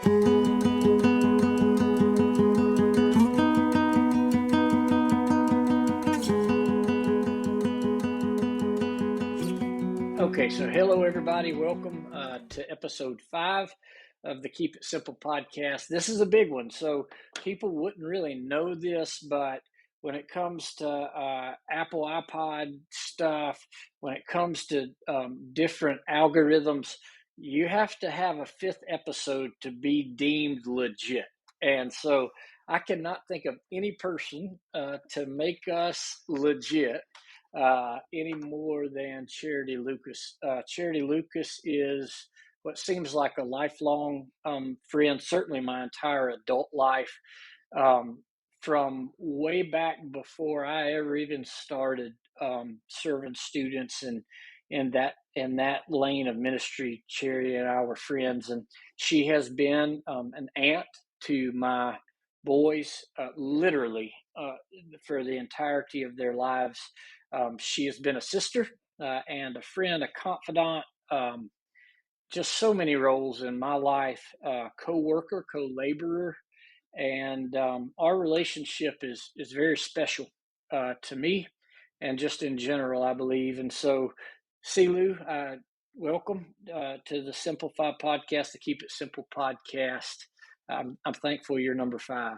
Okay, so hello everybody. Welcome to episode 5 of the Keep It Simple podcast. This is a big one, so people wouldn't really know this, but when it comes to Apple iPod stuff, when it comes to different algorithms, you have to have a 5th episode to be deemed legit. And so I cannot think of any person to make us legit any more than Charity Lucas. Charity Lucas is what seems like a lifelong friend, certainly my entire adult life, from way back before I ever even started serving students and in that lane of ministry. Charity and I were friends, and she has been an aunt to my boys, literally for the entirety of their lives. She has been a sister and a friend, a confidant, just so many roles in my life, co-worker, co-laborer, and our relationship is very special to me and just in general, I believe. And so, Silu, welcome to the Simplify podcast, the Keep It Simple podcast. I'm thankful you're number 5.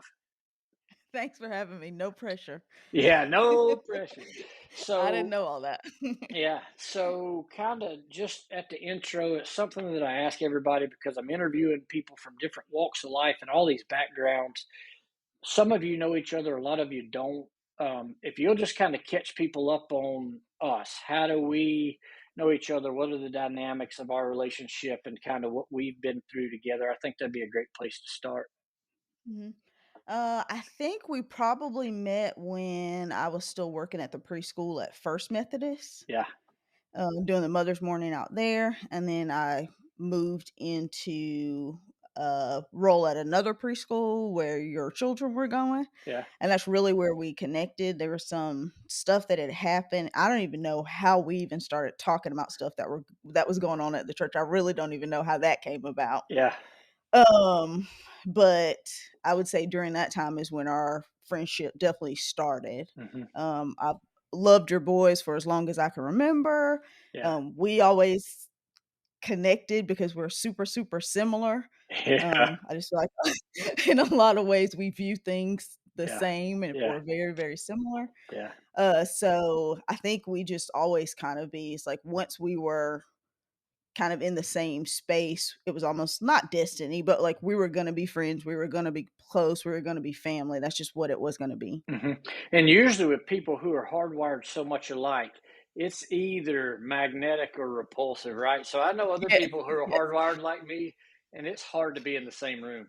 Thanks for having me. No pressure. Yeah, no pressure. I didn't So, know all that. yeah, so kind of just at the intro, it's something that I ask everybody because I'm interviewing people from different walks of life and all these backgrounds. Some of you know each other, a lot of you don't. If you'll just kind of catch people up on us, how do we know each other? What are the dynamics of our relationship and kind of what we've been through together? I think that'd be a great place to start. Mhm. I think we probably met when I was still working at the preschool at First Methodist, Yeah, doing the Mother's Morning out there, and then I moved into a role at another preschool where your children were going, yeah, and that's really where we connected. There was some stuff that had happened. I don't even know how we even started talking about stuff that was going on at the church. I really don't even know how that came about. yeah. Um, but I would say during that time is when our friendship definitely started. Hmm. I've loved your boys for as long as I can remember. Yeah, We always connected because we're super, super similar. yeah, I just feel like in a lot of ways we view things the yeah, same and yeah, we're very, very similar. yeah. So I think we just always kind of it's like once we were kind of in the same space, it was almost not destiny, but like we were gonna be friends, we were gonna be close, we were gonna be family. That's just what it was gonna be. Hmm. And usually with people who are hardwired so much alike, it's either magnetic or repulsive, right? So I know other Yes, people who are yes, hardwired like me, and it's hard to be in the same room.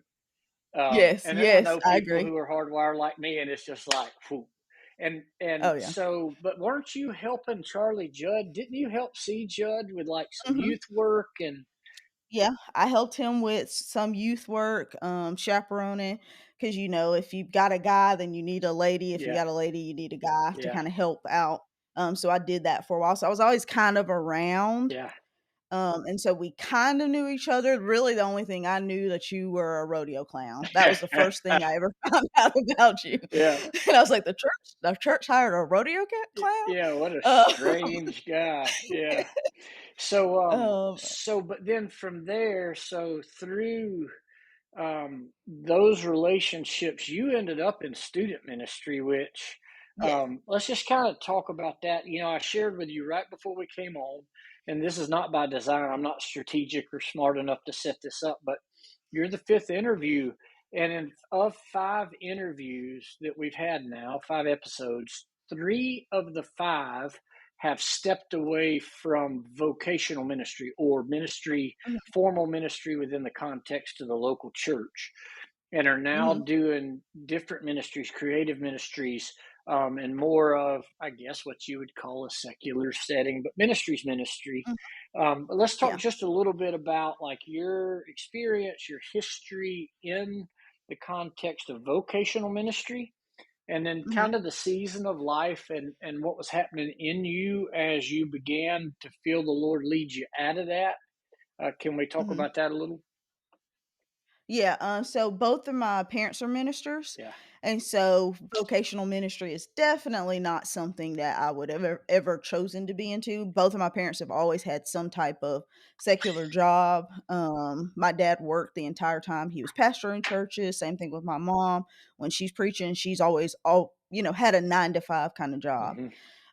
yes, And then I yes, know I people agree. who are hardwired like me, and it's just like, whew. And Oh, yeah. so, but weren't you helping Charlie Judd? Didn't you help see Judd with like some Mhm. youth work and Yeah, I helped him with some youth work, chaperoning, because if you've got a guy, then you need a lady. If you yeah, got a lady, you need a guy to yeah, kinda help out. So I did that for a while. So I was always kind of around. yeah, And so we kind of knew each other. Really, the only thing I knew that you were a rodeo clown. That was the first thing I ever found out about you. yeah. And I was like, the church hired a rodeo clown? Yeah, what a Uh, strange guy. Yeah. So, um, but then from there, so through those relationships, you ended up in student ministry, which yes. let's just kind of talk about that. I shared with you right before we came on, and this is not by design. I'm not strategic or smart enough to set this up, but you're the 5th interview. And of 5 interviews that we've had now, 5 episodes, 3 of the 5 have stepped away from vocational ministry or ministry, Mhm, formal ministry within the context of the local church, and are now mhm, doing different ministries, creative ministries, and more of, I guess, what you would call a secular setting, but ministry. mhm. But let's talk Yeah. just a little bit about like your experience, your history in the context of vocational ministry, and then Mhm. kind of the season of life and what was happening in you as you began to feel the Lord lead you out of that. Can we talk Mhm. about that a little? Yeah, so both of my parents are ministers, Yeah. and so vocational ministry is definitely not something that I would have ever chosen to be into. Both of my parents have always had some type of secular job. My dad worked the entire time he was pastoring churches. Same thing with my mom. When she's preaching, she's always had a 9 to 5 kind of job. Hmm.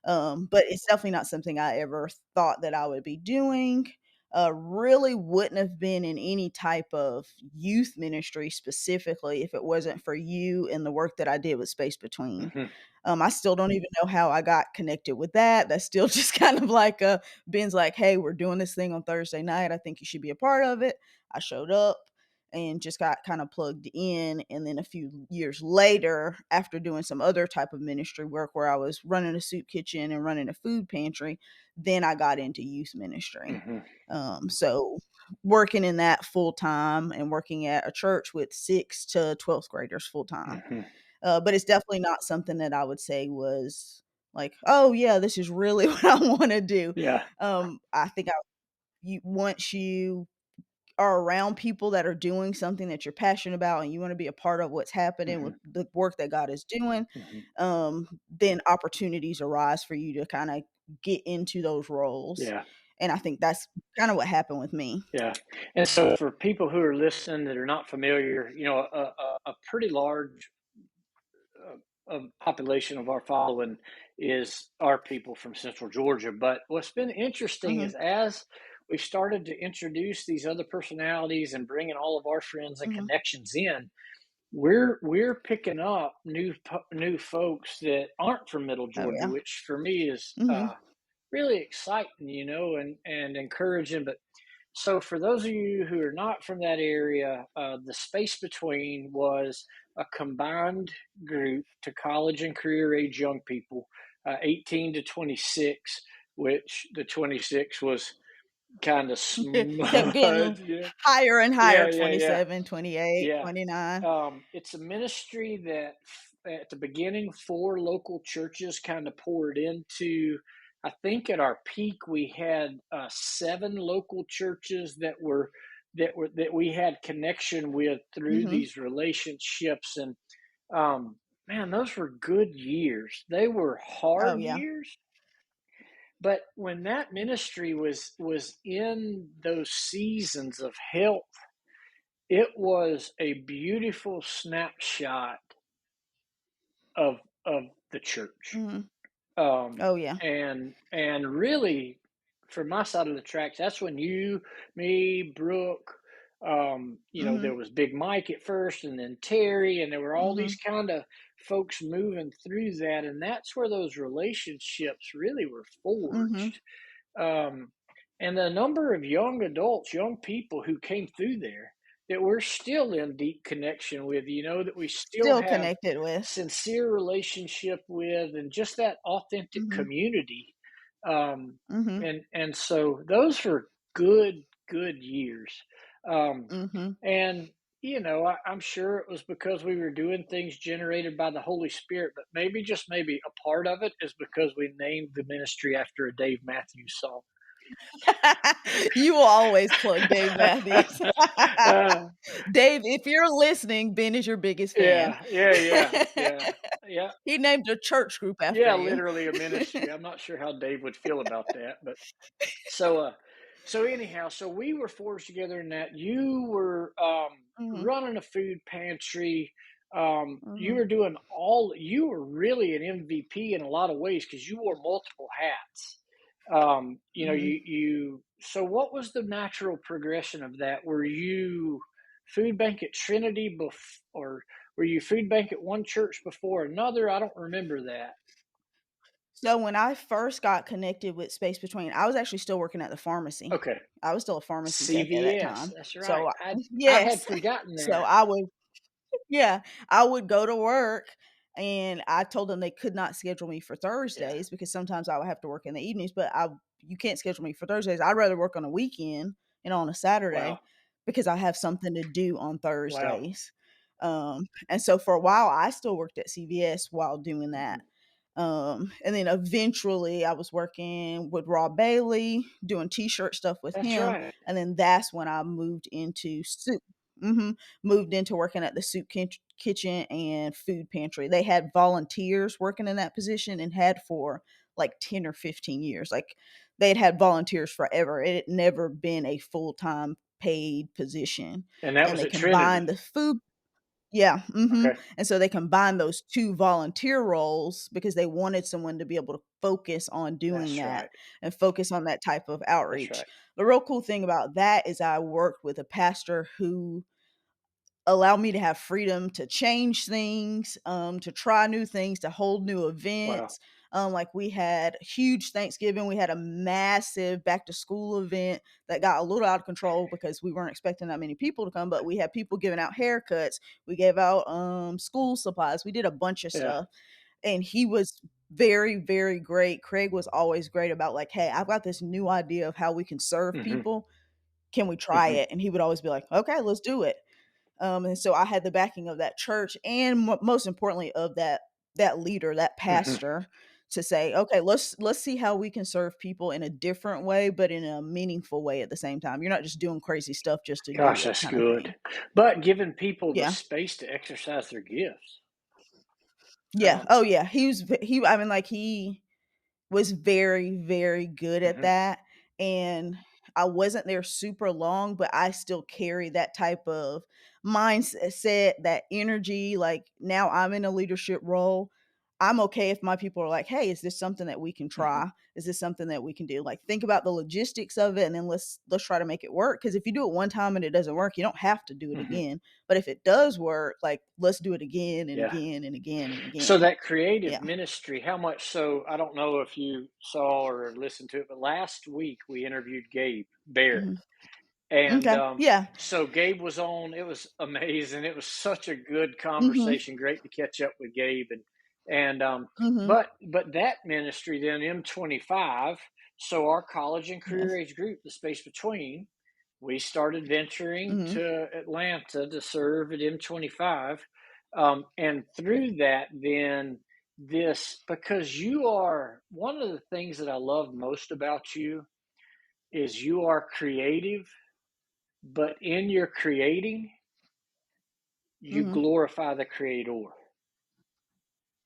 But it's definitely not something I ever thought that I would be doing. Really wouldn't have been in any type of youth ministry specifically if it wasn't for you and the work that I did with Space Between. Hmm. I still don't even know how I got connected with that. That's still just kind of like Ben's like, hey, we're doing this thing on Thursday night. I think you should be a part of it. I showed up and just got kind of plugged in. And then a few years later, after doing some other type of ministry work where I was running a soup kitchen and running a food pantry, then I got into youth ministry. Hmm. So working in that full time and working at a church with 6th to 12th graders full time. Hmm. But it's definitely not something that I would say was like, oh yeah, this is really what I want to do. Yeah. I think once you are around people that are doing something that you're passionate about and you wanna be a part of what's happening with Hmm. the work that God is doing, Hmm. then opportunities arise for you to kinda get into those roles, Yeah. and I think that's kinda what happened with me. Yeah. And so for people who are listening that are not familiar, a pretty large population of our following is our people from Central Georgia. But what's been interesting Mhm, is as we started to introduce these other personalities and bringing all of our friends and mhm. connections in, we're picking up new folks that aren't from Middle Oh, Georgia, yeah. which for me is Mhm, really exciting, and encouraging. But so, for those of you who are not from that area, the Space Between was a combined group to college and career age young people, 18 to 26, which the 26 was kind of kept getting smudged. Yeah, higher and higher, yeah, yeah, yeah, 27, 28, yeah. 29. It's a ministry that at the beginning, four local churches kind of poured into. I think at our peak, we had seven local churches that we had connection with through Mhm. these relationships, and um, man, those were good years. They were Oh, hard yeah. years, but when that ministry was in those seasons of health, it was a beautiful snapshot of the church. Mhm. Um, Oh, yeah. and really, for my side of the tracks, that's when you, me, Brooke, there Mhm, was Big Mike at first, and then Terry, and there were all these mhm, kind of folks moving through that, and that's where those relationships really were mhm. forged. Um, and the number of young adults, young people who came through there that we're still in deep connection with, that we still Still have connected with. sincere relationship with, and just that authentic Mhm, community. Um, mhm, and so those were good years. Um, mhm. and I'm sure it was because we were doing things generated by the Holy Spirit, but maybe, just maybe, a part of it is because we named the ministry after a Dave Matthews song. You will always plug Dave Matthews. uh, Dave, if you're listening, Ben is your biggest fan. yeah, yeah, yeah, yeah, yeah, He named a church group after yeah. you. Literally a ministry. I'm not sure how Dave would feel about that, but so so anyhow, so we were forged together in that. You were Mhm, running a food pantry. You mhm, were you were really an MVP in a lot of ways because you wore multiple hats. mhm. So what was the natural progression of that? Were you food bank at Trinity or were you food bank at one church before another? I don't remember that. So when I first got connected with Space Between, I was actually still working at the pharmacy. Okay. I was still a pharmacy tech at that CVS. time. That's right. So I had yes. forgotten So that. I would Yeah, I would go to work and I told them they could not schedule me for Yeah. Thursdays because sometimes I would have to work in the evenings, but I you can't schedule me for Thursdays. I'd rather work on a weekend and on a Wow. Saturday because I have something to do on Wow. Thursdays. And so for a while I still worked at CVS while doing that. Mhm. And then eventually I was working with Rob Bailey, doing t-shirt stuff with That's him, right. and then that's when I moved into soup. mhm, moved into working at the kitchen and food pantry. They had volunteers working in that position and had for like 10 or 15 years. Like they'd had volunteers forever. It had never been a full-time paid position. And that And was they at combined Trinity. the food. Yeah, mhm, Okay. and so they combined those 2 volunteer roles because they wanted someone to be able to focus on doing That's that right. and focus on that type of That's outreach. right. The real cool thing about that is I worked with a pastor who allow me to have freedom to change things, to try new things, to hold new Wow. events. Like we had huge Thanksgiving, we had a massive back to school event that got a little out of control because we weren't expecting that many people to come, but we had people giving out haircuts, we gave out school supplies, we did a bunch of Yeah. stuff. And he was very, very great. Craig was always great about like, hey, I've got this new idea of how we can serve Hmm. people. Can we try Hmm. it? And he would always be like, okay, let's do it. And so I had the backing of that church and most importantly of that leader, that Hmm. pastor to say, "Okay, let's see how we can serve people in a different way, but in a meaningful way at the same time. You're not just doing crazy stuff just to do Gosh, it that's kind of good. thing." But giving people the Yeah. space to exercise their gifts. Yeah. Um, Oh, yeah. I mean, like, he was very, very good at mhm, that, and I wasn't there super long, but I still carry that type of mindset, that energy, like, now I'm in a leadership role. I'm okay if my people are like, "Hey, is this something that we can mhm. try? Is this something that we can do?" Like, think about the logistics of it, and then let's try to make it work. Because if you do it one time and it doesn't work, you don't have to do it Mhm. again, but if it does work, like, let's do it again and Yeah. again and again and So again. that creative Yeah. ministry, how much so? I don't know if you saw or listened to it, but last week we interviewed Gabe Barrett. Mhm. And Okay. Yeah. so Gabe was on. It was amazing. It was such a good Mhm. conversation. Great to catch up with Gabe and Mhm. but that ministry then M25. So our college and Yeah. career age group, the space between, we started venturing Mhm. to Atlanta to serve at M25, and through that then this because you are one of the things that I love most about you is you are creative but in your creating, you Mhm. glorify the creator.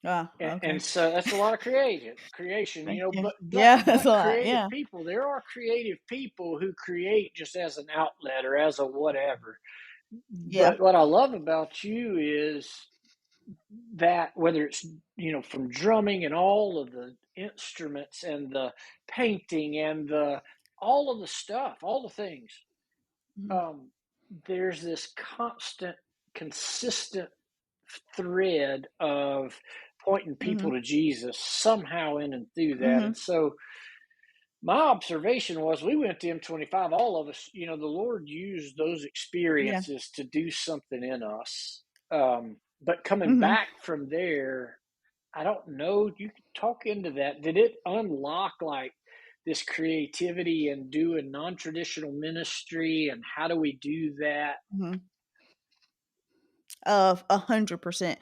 Ah, And okay. so that's a lot of creative creation, Thank you. but Yeah, that's a lot, creative yeah. people, there are creative people who create just as an outlet or as a whatever. Yeah. But what I love about you is that whether it's from drumming and all of the instruments and the painting and the all of the stuff, all the things, Mhm. um, there's this constant, consistent thread of pointing people Mhm. to Jesus somehow in and through that. Mhm. And so my observation was we went to M25, all of us, the Lord used those Yeah. experiences to do something in us. But coming Mhm. back from there, I don't know, you could talk into that. Did it unlock like this creativity and doing non-traditional ministry and how do we do that? Mhm. Of 100%.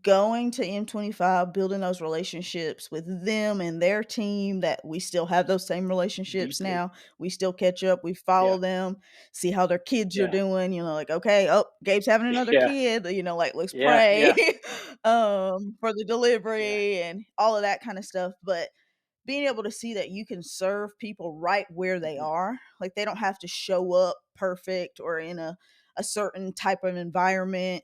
Going to M25, building those relationships with them and their team that we still have those same relationships Deeply. now. We still catch up, we Yeah. follow them, see how their kids are Yeah. doing, like, "Okay, oh, Gabe's having another Yeah. kid," like, "Let's Yeah. pray, Yeah. for the Yeah. delivery," and all of that kinda stuff, but being able to see that you can serve people right where they Mhm. are, like, they don't have to show up perfect or in a certain type of environment.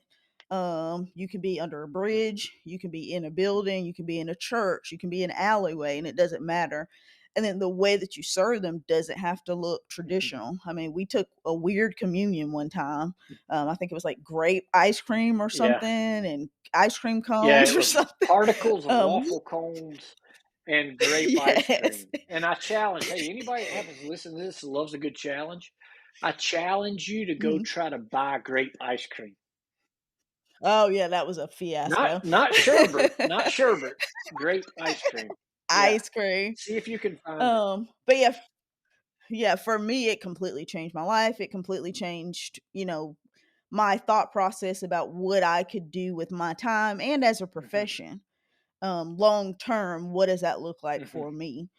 You can be under a bridge, you can be in a building, you can be in a church, you can be in an alleyway, and it doesn't matter. And then the way that you serve them doesn't have to look Mhm. traditional. I mean, we took a weird communion one time. I think it was like grape ice cream or Yeah. something, and ice cream Yeah, cones it or was something. particles of Um, waffle cones and grape ice yes. cream. And I challenge, hey, anybody that happens to listen to this and loves a good challenge, I challenge you to go Mhm. try to buy grape ice cream. Oh, yeah, that was a fiasco. Not sherbet, grape ice cream. Yeah. Ice cream. See if you can find it. But yeah, for me, it completely changed my life. It completely changed, my thought process about what I could do with my time and as a Mhm. profession. Long term, what does that look like Mhm. for me?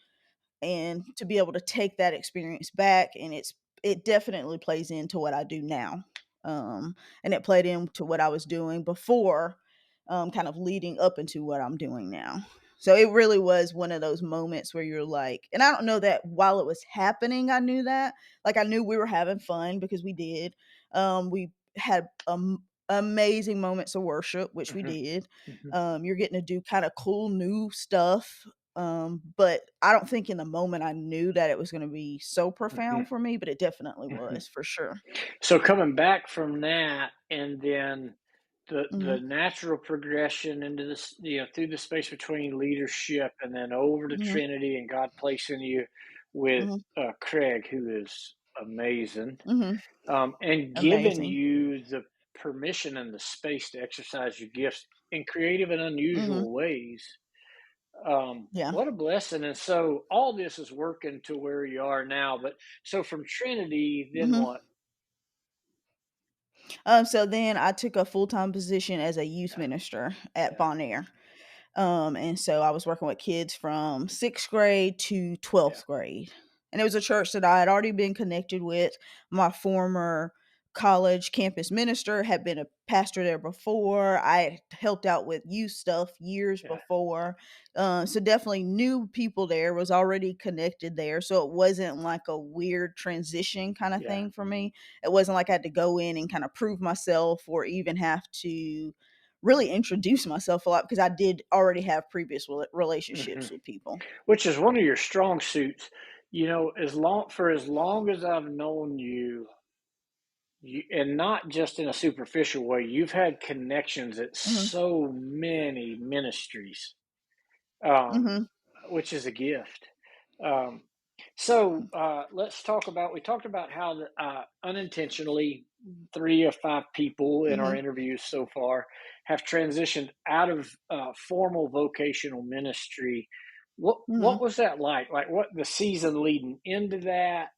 And to be able to take that experience back, and it definitely plays into what I do now. And it played into what I was doing before, kind of leading up into what I'm doing now. So it really was one of those moments where you're like, and I don't know that while it was happening, I knew that. Like I knew we were having fun because we did. We had amazing moments of worship, which we Mhm. did. Mhm. You're getting to do kind of cool new stuff. But I don't think in the moment I knew that it was going to be so profound Mhm. for me, but it definitely Mhm. was for sure. So coming back from that, and then the Mhm. natural progression into this, through the space between leadership, and then over to Mhm. Trinity, and God placing you with Mhm. Craig, who is amazing, Mhm. and giving Amazing. you the permission and the space to exercise your gifts in creative and Mhm. unusual ways. Yeah. What a blessing. And so all this is working to where you are now. But so from Trinity, then Mhm. what? So then I took a full-time position as a youth Yeah, minister at yeah, Bon Air. And so I was working with kids from 6th grade to yeah. 12th grade. And it was a church that I had already been connected with. My former college campus minister had been a pastor there before. I had helped out with youth stuff years Yeah. before. So definitely knew people there, was already connected there. So it wasn't like a weird transition kind of Yeah. thing for me. It wasn't like I had to go in and kind of prove myself or even have to really introduce myself a lot because I did already have previous Hmm. relationships with people. Which is one of your strong suits. As long as I've known you, and not just in a superficial way, you've had connections at Mhm, so many ministries, um, mhm, which is a gift. Um, so let's talk about. We talked about how unintentionally 3 of 5 people in our mhm, interviews so far have transitioned out of formal vocational ministry. What mhm, was that like? Like what the season leading into that?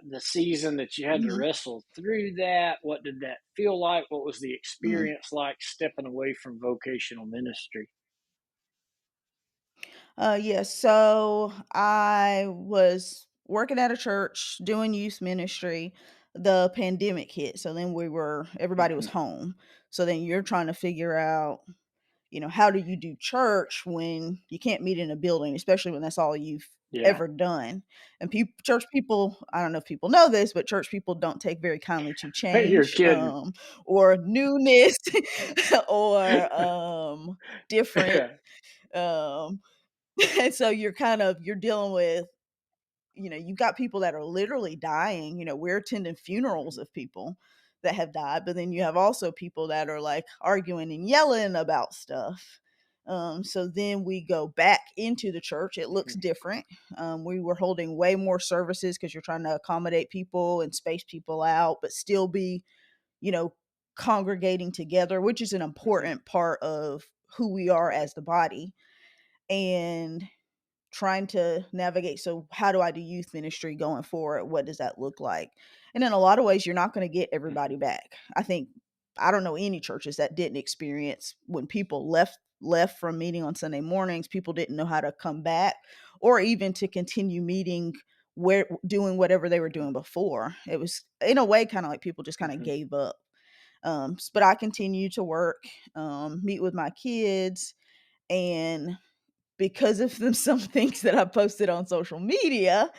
The season that you had to mhm, wrestle through that. What did that feel like? What was the mhm. experience like stepping away from vocational ministry? Yeah, so I was working at a church doing youth ministry. The pandemic hit, so then everybody was Hmm. home. So then you're trying to figure out, how do you do church when you can't meet in a building, especially when that's all you've Yeah. ever done. And church people, I don't know if people know this, but church people don't take very kindly to You're change, kidding. or newness, or different. Yeah. Um, and so you're dealing with, you've got people that are literally dying. We're attending funerals of people that have died, but then you have also people that are like arguing and yelling about stuff. So then we go back into the church. It looks Mhm. different. We were holding way more services because you're trying to accommodate people and space people out, but still be, you know, congregating together, which is an Mhm. important part of who we are Right. as the body. And trying to navigate, so how do I do youth ministry going forward? What does that look like? And in a lot of ways, you're not going to get everybody Mhm. back. I don't know any churches that didn't experience when people left from meeting on Sunday mornings, people didn't know how to come back or even to continue meeting where doing whatever they were doing before. It was in a way kind of like people just kind of Mhm. gave up. But I continue to work, meet with my kids, and because of some things that I posted on social media,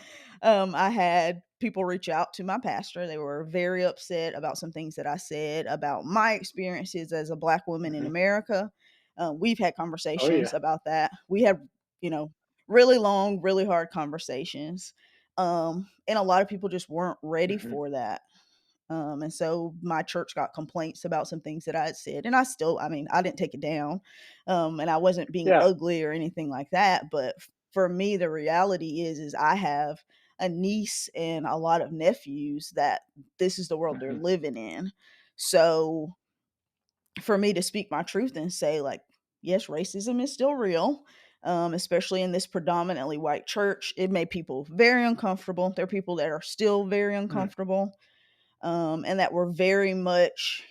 I had people reach out to my pastor. They were very upset about some things that I said about my experiences as a Black woman in Mhm. America. We've had Oh, conversations yeah. about that. We have, you know, really long, really hard conversations. And a lot of people just weren't ready Mhm. for that. And so my church got complaints about some things that I had said, and I mean, I didn't take it down, and I wasn't being Yeah. ugly or anything like that. But for me, the reality is I have a niece and a lot of nephews that this is the world they're Mhm. living in. So for me to speak my truth and say, like, yes, racism is still real. Especially in this predominantly white church, it made people very uncomfortable. There are people that are still very Mm. uncomfortable, and that were very much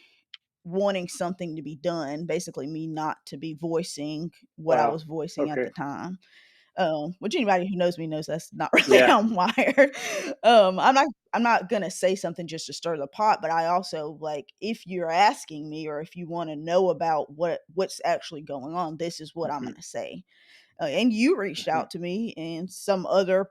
wanting something to be done, basically me not to be voicing what I Wow. was voicing at Okay. the time. Which anybody who knows me knows that's not really Yeah. how I'm wired. I'm not gonna say something just to stir the pot, but I also like if you're asking me or if you want to know about what's actually going on, this is what I'm Mhm, gonna say. And you reached mhm, out to me and some other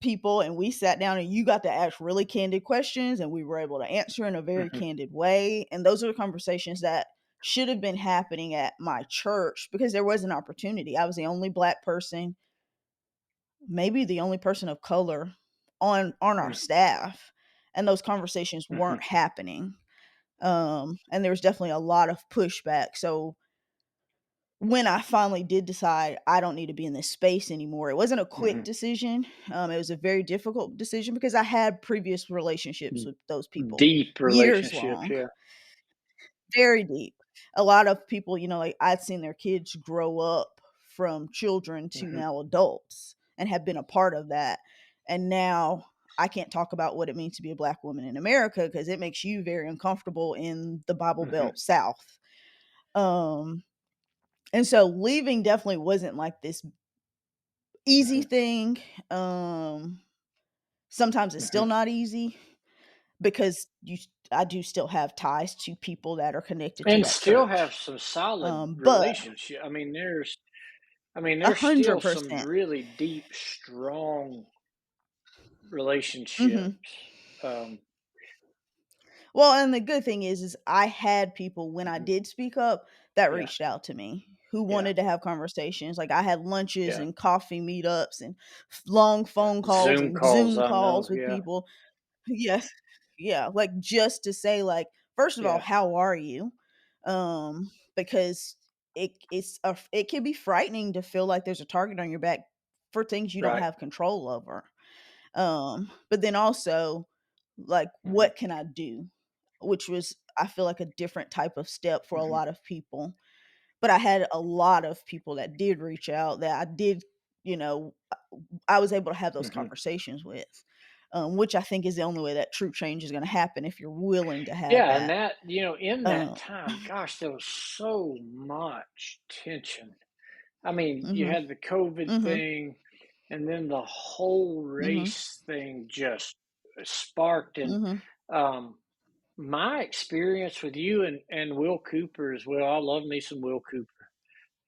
people, and we sat down and you got to ask really candid questions, and we were able to answer in a very mhm, candid way. And those are the conversations that should have been happening at my church because there was an opportunity. I was the only black person, maybe the only person of color on our mm, staff, and those conversations mhm, weren't happening. And there was definitely a lot of pushback. So when I finally did decide I don't need to be in this space anymore, it wasn't a quick mhm, decision. It was a very difficult decision because I had previous relationships mm. with those people, Deep years relationships, long, yeah. very deep. A lot of people, like I'd seen their kids grow up from children to Mhm, now adults and have been a part of that. And now I can't talk about what it means to be a black woman in America because it makes you very uncomfortable in the Bible mhm, Belt South. Um, and so leaving definitely wasn't like this easy mhm, thing. Sometimes it's still mhm. not easy because I do still have ties to people that are connected to And that still have church. some solid But relationship. I mean, there's still some 100%. really deep, strong relationships. Mhm. Um, Well, and the good thing is I had people when I mhm, did speak up that yeah, reached out to me who yeah, wanted to have conversations. Like I had lunches yeah, and coffee meetups and long yeah. phone calls Zoom and calls, Zoom I know. calls with Yeah, people. Yes. Yeah, like, just to say, like, first of all, yeah, "How are you?" Because it can be frightening to feel like there's a target on your back for things you don't right. have control over. But then also, like, Mhm, "What can I do?" Which was, I feel like, a different type of step for a mhm, lot of people. But I had a lot of people that did reach out that I did, you know, I was able to have those mhm. conversations with, which I think is the only way that true change is gonna happen if you're willing to have Yeah, and that. in that Um time, gosh, there was so much tension. I mean, you Mhm, had the COVID mhm, thing, and then the whole mhm, race thing just sparked. And mhm, um, my experience with you and Will Cooper as well, I love me some Will Cooper.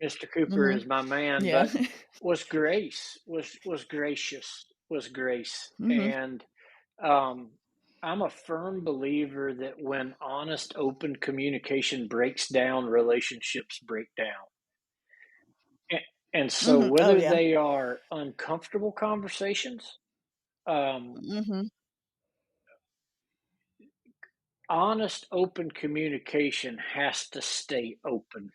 Mr. Cooper mhm. is my man, Yeah. but was gracious, was grace. Mhm, And um, I'm a firm believer that when honest, open communication breaks down, relationships break down. A- And so, mhm. Oh, whether yeah. they are uncomfortable conversations, um, Mhm. honest, open communication has to stay open,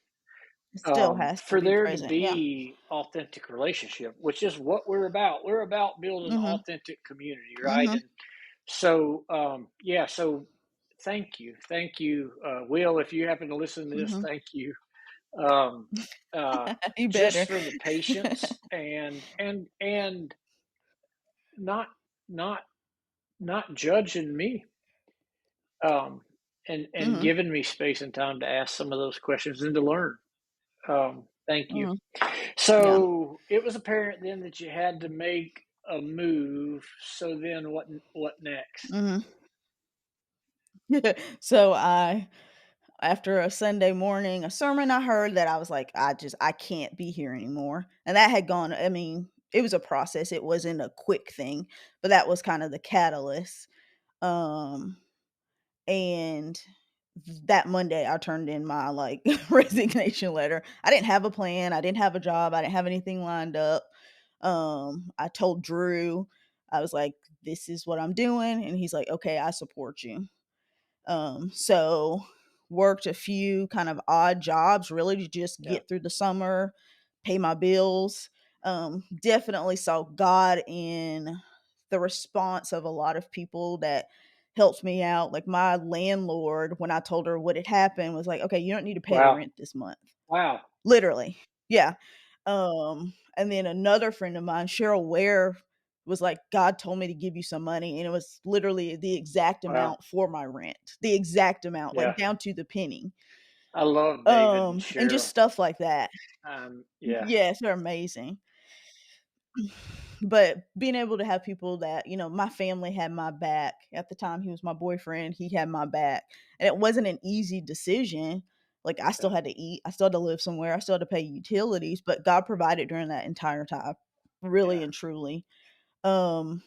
It still has to for be there to present, yeah. be authentic relationship, which is what we're about. We're about building Mhm, authentic community, right? mhm, And so, yeah. So, thank you, Will. If you happen to listen to this, mhm. thank you. Um, You just better. for the patience and not not not judging me, um, and Mhm, giving me space and time to ask some of those questions and to learn. Thank you. mhm. Yeah. So it was apparent then that you had to make a move. So then, what next? Mhm. So after a Sunday morning, a sermon I heard that I was like, I can't be here anymore. And that had gone, I mean, it was a process. It wasn't a quick thing, but that was kind of the catalyst. Um, and that Monday I turned in my like resignation letter. I didn't have a plan. I didn't have a job. I didn't have anything lined up. I told Drew, I was like, this is what I'm doing. And he's like, okay, I support you. So worked a few kind of odd jobs really to just Yeah. get through the summer, pay my bills. Definitely saw God in the response of a lot of people that helped me out. Like my landlord, when I told her what had happened, was like, okay, you don't need to pay the Wow. rent this month. Wow. Literally. Yeah. And then another friend of mine, Cheryl Ware, was like, "God told me to give you some money," and it was literally the exact Wow. amount for my rent. The exact amount, like, Yeah. down to the penny. I love David and And just Cheryl. stuff like that. Yeah. Yes, they're amazing. But being able to have people that, my family had my back. At the time he was my boyfriend, he had my back. And it wasn't an easy decision. Like I still Yeah. had to eat, I still had to live somewhere, I still had to pay utilities, but God provided during that entire time, really Yeah. and truly. Um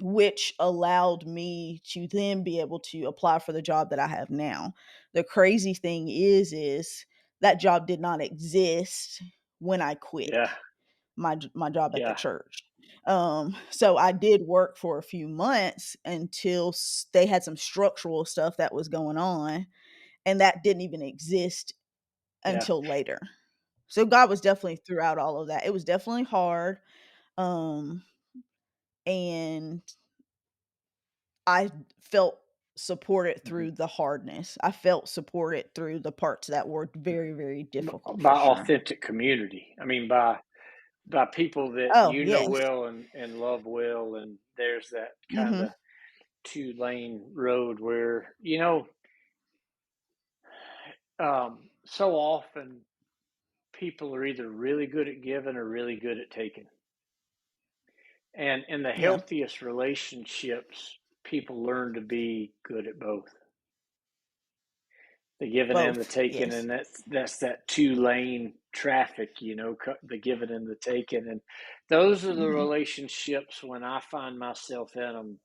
which allowed me to then be able to apply for the job that I have now. The crazy thing is that job did not exist when I quit Yeah. my job at the Yeah. church. So I did work for a few months until they had some structural stuff that was going on, and that didn't even exist Yeah. until later. So God was definitely throughout all of that. It was definitely hard, um, and I felt supported Mhm. through the hardness. I felt supported through the parts that were very, very difficult By for sure. authentic community. I mean, by people that Oh, you know yes. well and love well, and there's that kind Mhm. of 2-lane road where so often people are either really good at giving or really good at taking. And in the Yeah. healthiest relationships, people learn to be good at both, the giving and the Both. taking, Yes. and that's that 2-lane traffic, the giving and the taking, and those are the Mhm. relationships when I find myself in them,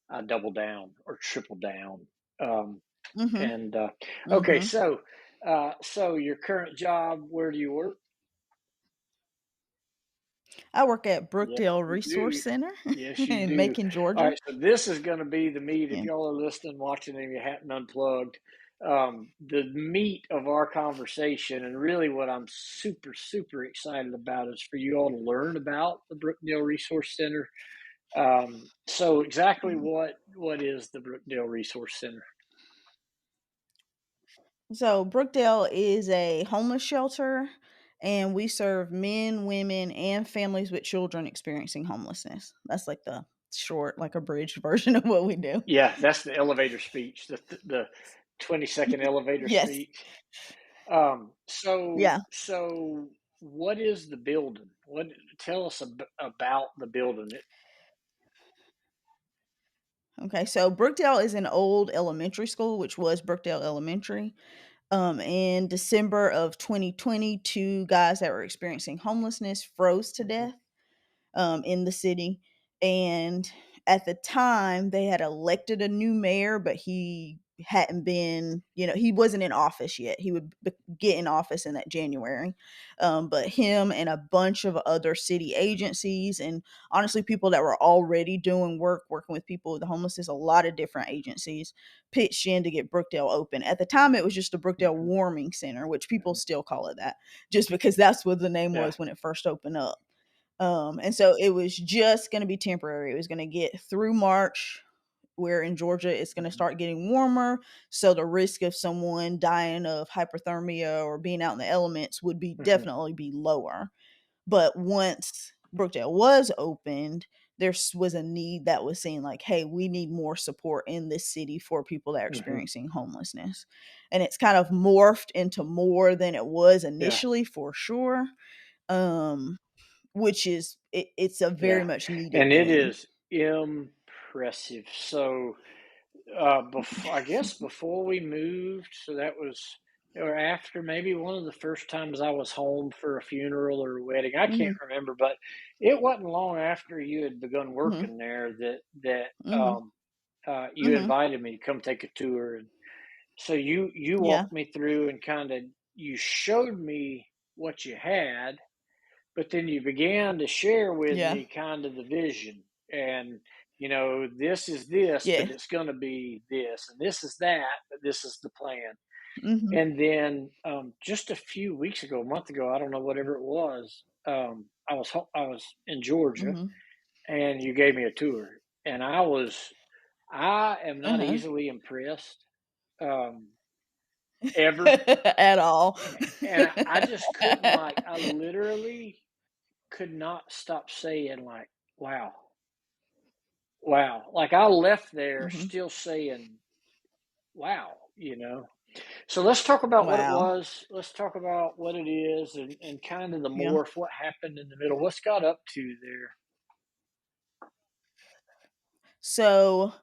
I double down or triple down. Um, Mhm. and okay, Mhm. so your current job, where do you work? I work at Yes, Brookdale you Resource do. Center Yes, you in do. Macon, All Georgia. right, so this is going to be the meat. If Yeah. y'all are listening, watching, and you hadn't unplugged, the meat of our conversation, and really what I'm super, super excited about is for you all to learn about the Brookdale Resource Center. So, exactly Mhm. what is the Brookdale Resource Center? So Brookdale is a homeless shelter, and we serve men, women, and families with children experiencing homelessness. That's like the short, like abridged version of what we do. Yeah, that's the elevator speech, the 20-second elevator Yes. speech. So Yeah. so what is the building? What Tell us about the building. Okay. So Brookdale is an old elementary school, which was Brookdale Elementary. In December of 2020, two guys that were experiencing homelessness froze to Mhm, death in the city. And at the time, they had elected a new mayor, but he hadn't been, he wasn't in office yet. He would get in office in that January. But him and a bunch of other city agencies, and honestly, people that were already doing work, working with people with the homelessness, a lot of different agencies pitched in to get Brookdale open. At the time, it was just the Brookdale mhm, Warming Center, which people mhm. still call it that, just because that's what the name Yeah. was when it first opened up. And so it was just going to be temporary. It was going to get through March, where in Georgia it's going to Mhm, start getting warmer. So the risk of someone dying of hypothermia or being out in the elements would be mhm, definitely be lower. But once Brookdale was opened, was a need that was seen like, hey, we need more support in this city for people that are mhm. experiencing homelessness. And it's kind of morphed into more than it was Yeah, initially for sure. Um, which is it's a very yeah, much needed and it thing. is impressive. So, I guess before we moved, so that was or after maybe one of the first times I was home for a funeral or a wedding. I can't Mhm, remember, but it wasn't long after you had begun mhm, working there that mhm, you mhm. invited me to come take a tour, and so you Yeah, walked me through and kind of you showed me what you had, but then you began to share with yeah, me kind of the vision, and this is this, yeah. but it's going to be this, and this is that, but this is the plan. Mhm, And then just a few weeks ago, a month ago, I don't know, whatever it was, I was in Georgia, mhm. and you gave me a tour, and I am not Uh-huh. easily impressed, um, ever. At all. And I just couldn't, I literally could not stop saying, like, wow, wow. Like, I left there Mhm. still saying, wow, you know? So let's talk about what it Wow. was. Let's talk about what it is and kind of the Yeah. morph, what happened in the middle, what's got up to there. So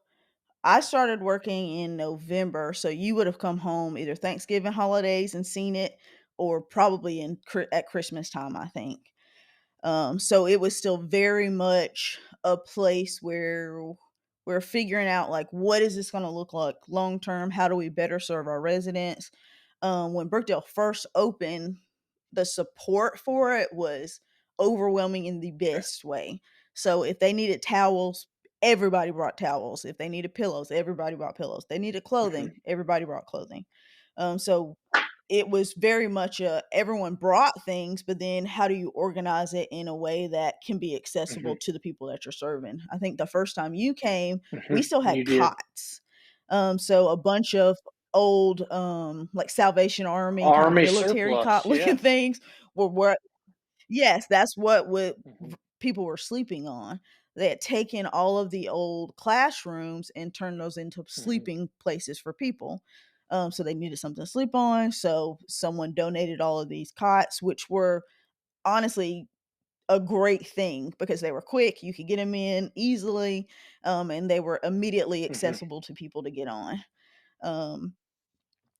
I started working in November, so you would have come home either Thanksgiving holidays and seen it, or probably at Christmas time, I think. So it was still very much a place where we're figuring out like what is this going to look like long term? How do we better serve our residents? When Brookdale first opened, the support for it was overwhelming in the Okay. best way. So if they needed towels, everybody brought towels. If they needed pillows, everybody brought pillows. They needed Hmm. clothing, everybody brought clothing. So it was very much everyone brought things, but then how do you organize it in a way that can be accessible Hmm. to the people that you're serving? I think the first time you came, Hmm. we still had You did. cots. So a bunch of old like Salvation Army kind of Army military surplus. cot looking Yeah. things were yes, that's what would Hmm. people were sleeping on. They had taken all of the old classrooms and turned those into Hmm. sleeping places for people. So they needed something to sleep on. So someone donated all of these cots, which were honestly a great thing because they were quick. You could get them in easily, and they were immediately Hmm. accessible to people to get on. Um,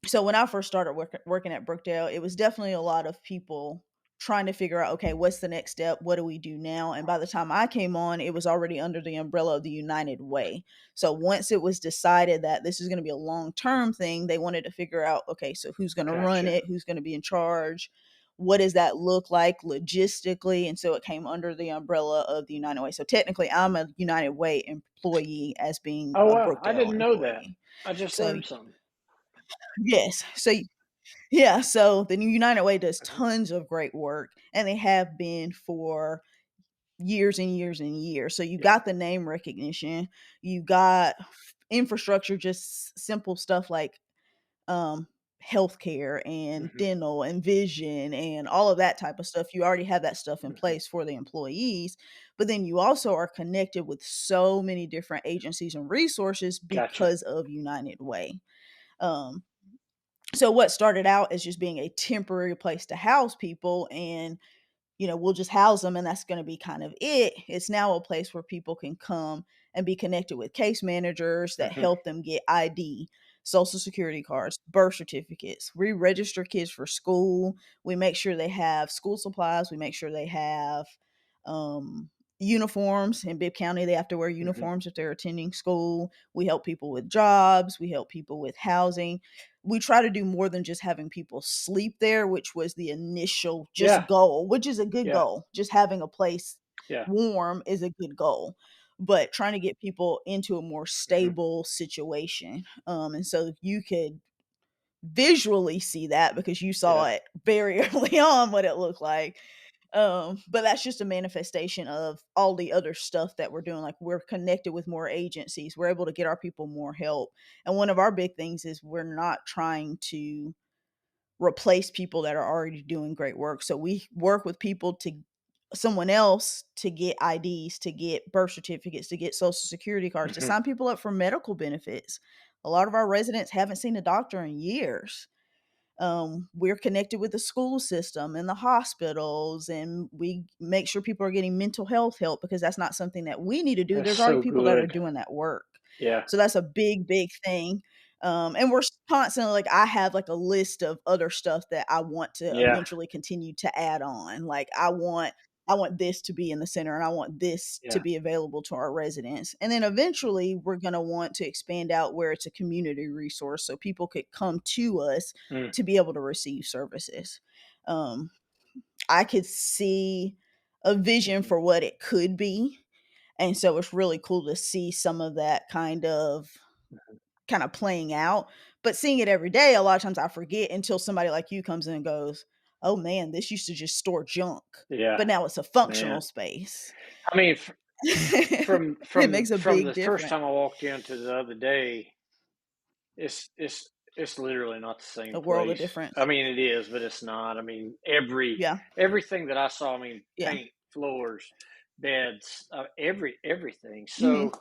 so when I first started working at Brookdale, it was definitely a lot of people trying to figure out, okay, what's the next step? What do we do now? And by the time I came on, it was already under the umbrella of the United Way. So once it was decided that this is going to be a long term thing, they wanted to figure out, okay, so who's going to run Gotcha. it? Who's going to be in charge? What does that look like logistically? And so it came under the umbrella of the United Way. So technically, I'm a United Way employee as being Oh a wow, I Brookdale didn't know that. employee. I just So learned something. yes, so yeah, so the United Way does Hmm. tons of great work, and they have been for years and years and years. So you Yeah. got the name recognition, you got infrastructure, just simple stuff like um healthcare and Hmm. dental and vision and all of that type of stuff. You already have that stuff in Hmm. place for the employees, but then you also are connected with so many different agencies and resources Gotcha. because of United Way. Um, so what started out as just being a temporary place to house people and we'll just house them and that's going to be kind of it. It's now a place where people can come and be connected with case managers that Hmm. help them get ID, social security cards, birth certificates. We register kids for school. We make sure they have school supplies. We make sure they have um, uniforms. In Bibb County, they have to wear Hmm. uniforms if they're attending school. We help people with jobs. We help people with housing. We try to do more than just having people sleep there, which was the initial just Yeah. goal, which is a good Yeah. goal. Just having a place Yeah. warm is a good goal. But trying to get people into a more Hmm. stable situation. And so you could visually see that because you saw Yeah. it very early on what it looked like. But that's just a manifestation of all the other stuff that we're doing. Like we're connected with more agencies. We're able to get our people more help. And one of our big things is we're not trying to replace people that are already doing great work. So we work with people to someone else to get IDs, to get birth certificates, to get social security cards, to Hmm. sign people up for medical benefits. A lot of our residents haven't seen a doctor in years. We're connected with the school system and the hospitals, and we make sure people are getting mental health help because that's not something that we need to do. That's There's already so people that are good. doing that work. Yeah. So that's a big, big thing. And we're constantly like, I have like a list of other stuff that I want to Yeah. eventually continue to add on. Like I want this to be in the center and I want this to Yeah. be available to our residents. And then eventually we're going to want to expand out where it's a community resource so people could come to us Mm. to be able to receive services. Um, I could see a vision Hmm. for what it could be. And so it's really cool to see some of that kind of playing out. But seeing it every day, a lot of times I forget until somebody like you comes in and goes, "Oh man, this used to just store junk, Yeah. but now it's a functional Man. space." I mean, from It from makes a from the big first difference. time I walked into the other day, it's it's it's literally not the same A world of place. I difference. mean, it is, but it's not. I mean, Yeah. everything that I saw. I mean, Yeah. paint, floors, beds, everything. Mhm. So,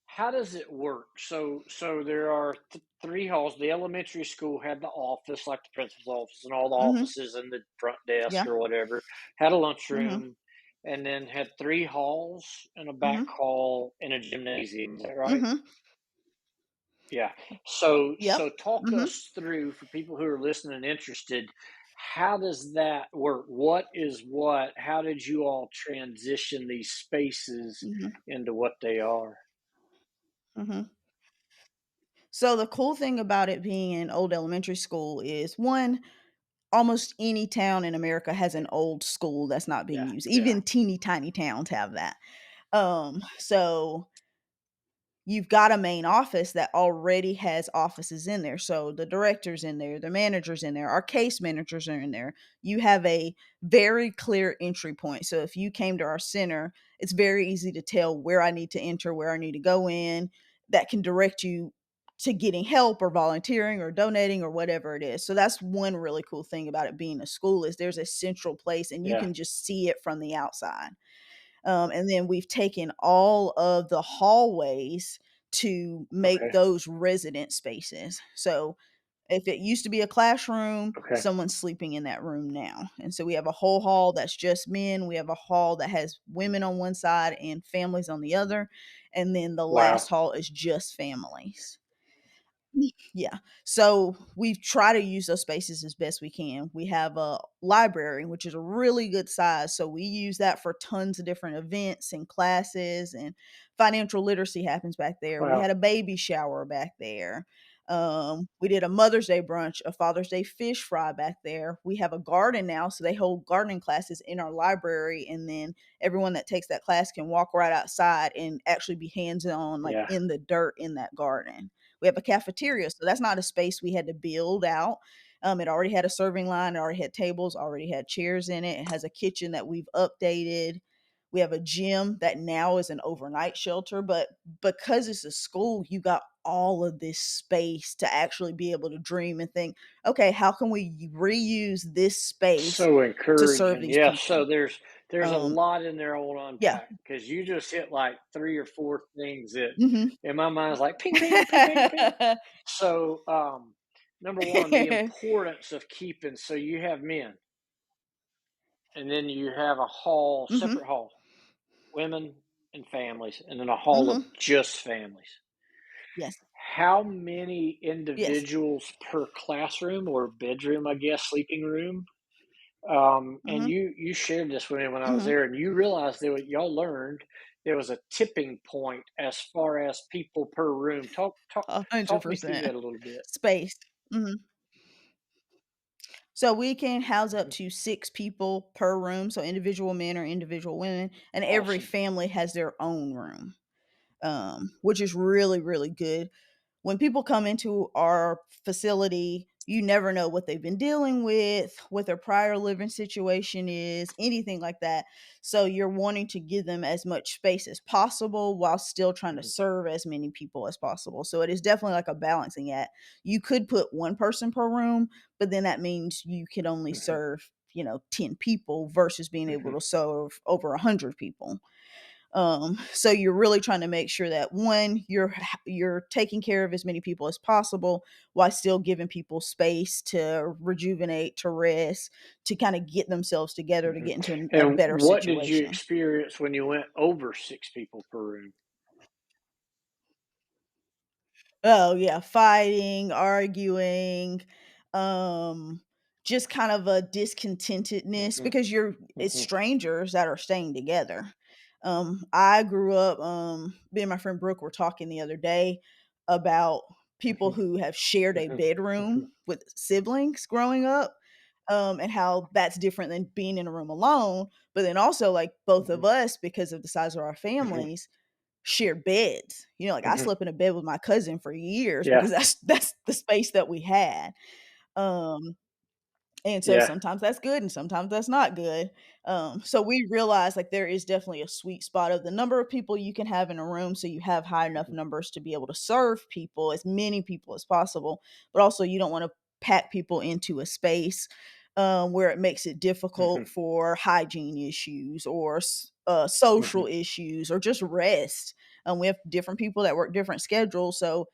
how does it work? So there are three halls. The elementary school had the office, like the principal's office, and all the Mhm. offices and the front desk Yeah. or whatever. Had a Mhm. lunchroom, and then had three halls and a back Mhm. hall and a gymnasium. Is that right? Mhm. Yeah. So Yep. talk Mhm. us through for people who are listening and interested. How does that work? What is what? How did you all transition these spaces Mhm. into what they are? Mhm. So the cool thing about it being an old elementary school is, one, almost any town in America has an old school that's not being Yeah. used. Yeah. Even teeny tiny towns have that. So you've got a main office that already has offices in there. So the director's in there, the manager's in there, our case managers are in there. You have a very clear entry point. So if you came to our center, it's very easy to tell where I need to enter, where I need to go in, that can direct you to getting help or volunteering or donating or whatever it is. So that's one really cool thing about it being a school, is there's a central place and you Yeah. can just see it from the outside. And then we've taken all of the hallways to make Okay. those resident spaces. So if it used to be a classroom, Okay. someone's sleeping in that room now. And so we have a whole hall that's just men. We have a hall that has women on one side and families on the other. And then the last Wow. hall is just families. Yeah. So we try to use those spaces as best we can. We have a library, which is a really good size. So we use that for tons of different events and classes, and financial literacy happens back there. We had Wow. a baby shower back there. We did a Mother's Day brunch, a Father's Day fish fry back there. We have a garden now, so they hold gardening classes in our library, and then everyone that takes that class can walk right outside and actually be hands on, like Yeah. in the dirt in that garden. We have a cafeteria, so that's not a space we had to build out. It already had a serving line, it already had tables, already had chairs in it. It has a kitchen that we've updated. We have a gym that now is an overnight shelter, but because it's a school, you got all of this space to actually be able to dream and think, okay, how can we reuse this space So to serve encouraging. these Yeah. people? So there's a Um, lot in there I want to yeah. unpack because you just hit like three or four things that Mhm. in my mind is like ping, ping, ping, ping, ping. So number one, the importance of keeping. So you have men, and then you have a hall, Mhm. separate hall, women and families, and then a hall of Mhm. just families. Yes. How many Yes. individuals per classroom or bedroom, I guess, sleeping room? And Mhm. you shared this with me when I was Mhm. there, and you realized that what y'all learned there was a tipping point as far as people per room. Talk me through 100%. that a little bit. Space. Mhm. So we can house up Mhm. to 6 people per room, so individual men or individual women, and every Awesome. family has their own room, which is really, really good. When people come into our facility, you never know what they've been dealing with, what their prior living situation is, anything like that. So you're wanting to give them as much space as possible while still trying to Mhm. serve as many people as possible. So it is definitely like a balancing act. You could put one person per room, but then that means you can only Mhm. serve, 10 people versus being able Mhm. to serve over 100 people. So you're really trying to make sure that, one, you're taking care of as many people as possible while still giving people space to rejuvenate, to rest, to kind of get themselves together to Mhm. get into a And better what did you situation. experience when you went over six people per room? Oh, yeah, fighting, arguing, um, just kind of a discontentedness Mhm. because it's Mhm. strangers that are staying together. I grew up, me and my friend Brooke were talking the other day about people Mhm. who have shared a Mhm. Mhm. bedroom with siblings growing up, and how that's different than being in a room alone. But then also, like, both of Mhm. us, because of the size of our Mhm. families, shared beds. Like, I Mhm. slept in a bed with my cousin for years Yeah. because that's the space that we had. Um, and so Yeah. sometimes that's good and sometimes that's not good. So we realize, like, there is definitely a sweet spot of the number of people you can have in a room, so you have high enough Mhm. numbers to be able to serve people, as many people as possible, but also you don't wanna pack people into a space, where it makes it difficult Mhm. for hygiene issues or social Mhm. issues or just rest. We have different people that work different schedules, so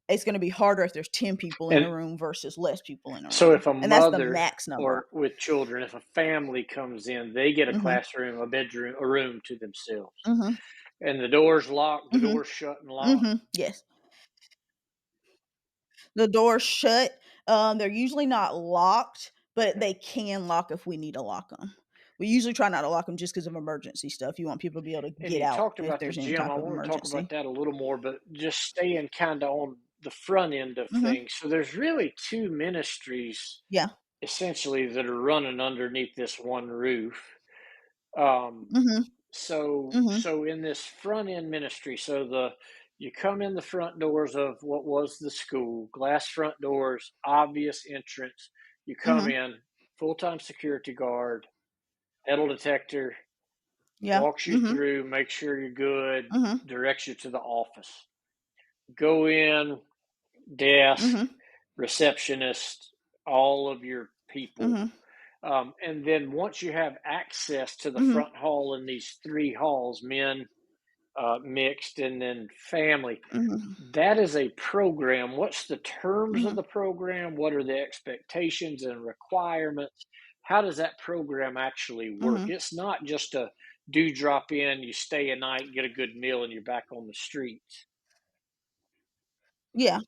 It's gonna be harder if there's 10 people in And a room versus less people in a so room, if a and that's the mother max number. or with children, if a family comes in, they get a Mhm, classroom, a bedroom, a room to themselves. mhm, And the door's locked, the mhm, door's shut and locked. mhm, yes. The door's shut, they're usually not locked, but Okay. they can lock if we need to lock them. We usually try not to lock them just because of emergency stuff. You want people to be able to And get you out talked if about the there's any gym. type I of want to talk about emergency. that a little more, but just staying kind of on the front end of Mhm. things. So there's really two ministries Yeah. essentially that are running underneath this one roof. Um, Mhm, mhm, so in this front end ministry, so the you come in the front doors of what was the school, glass front doors, obvious entrance. You come mhm. in, full time security guard, metal detector, Yeah. walks you Mhm, through, makes sure you're good, mhm, directs you to the office. Go in, desk, mhm, receptionist, all of your people. mhm, And then once you have access to the mhm, front hall in these three halls, men, mixed, and then family, mhm, that is a program. What's the terms of mhm, the program? What are the expectations and requirements? How does that program actually work? mhm. It's not just a do drop in, you stay a night, get a good meal, and you're back on the streets. Yeah.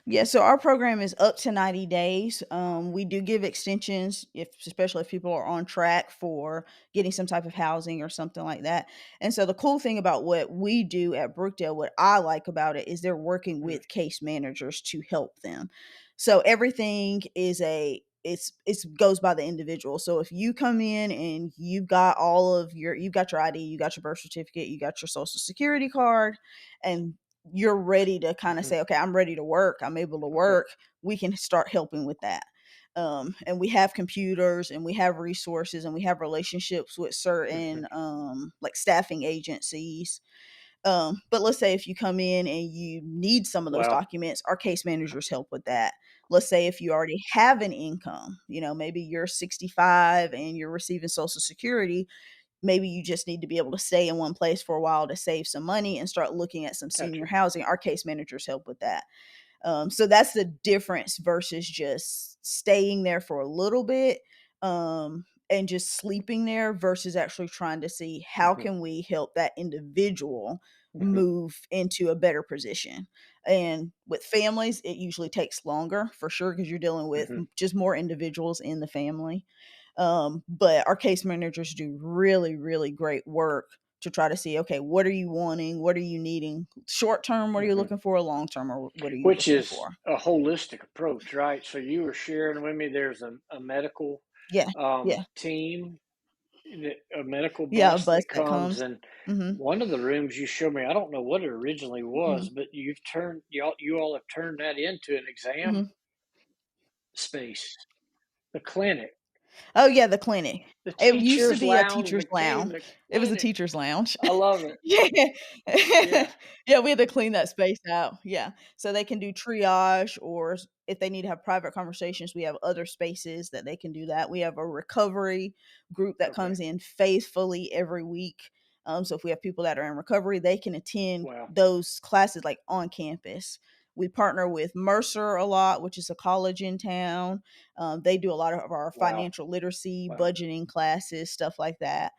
Yeah, so our program is up to 90 days. We do give extensions if especially if people are on track for getting some type of housing or something like that. And so the cool thing about what we do at Brookdale, what I like about it is they're working Mm, with case managers to help them. So everything is a it's goes by the individual. So if you come in and you've got your ID, you got your birth certificate, you got your social security card, and you're ready to kind of mhm. say, okay, I'm ready to work, I'm able to Okay. work, we can start helping with that. And we have computers and we have resources and we have relationships with Mhm. certain like staffing agencies. But let's say if you come in and you need some of those Wow. documents, our case managers help with that. Let's say if you already have an income, maybe you're 65 and you're receiving social security, maybe you just need to be able to stay in one place for a while to save some money and start looking at some senior Gotcha. housing. Our case managers help with that. So that's the difference versus just staying there for a little bit and just sleeping there versus actually trying to see how Mhm. can we help that individual Mhm. move into a better position. And with families, it usually takes longer for sure because you're dealing with Mhm. just more individuals in the family. But our case managers do really, really great work to try to see, okay, what are you wanting? What are you needing? Short term, what are you Mhm. looking for? Long term, or what are you Which looking is for? a holistic approach, right? So you were sharing with me there's a medical Yeah, yeah, team, a medical yeah. A bus bus that that comes, comes. and Mm-hmm. one of the rooms you showed me, I don't know what it originally Mm-hmm. was, but you all have turned that into an exam Mm-hmm. space, the clinic, Oh yeah, the clinic. the It used to teachers' be a lounge teacher's became lounge. the It was a clinic. teacher's lounge. I love it. Yeah. Yeah. Yeah, we had to clean that space out. Yeah. So they can do triage or if they need to have private conversations, we have other spaces that they can do that. We have a recovery group that Okay. comes in faithfully every week. So if we have people that are in recovery, they can attend Wow. those classes like on campus. We partner with Mercer a lot, which is a college in town. They do a lot of our Wow. financial literacy, Wow. budgeting classes, stuff like that.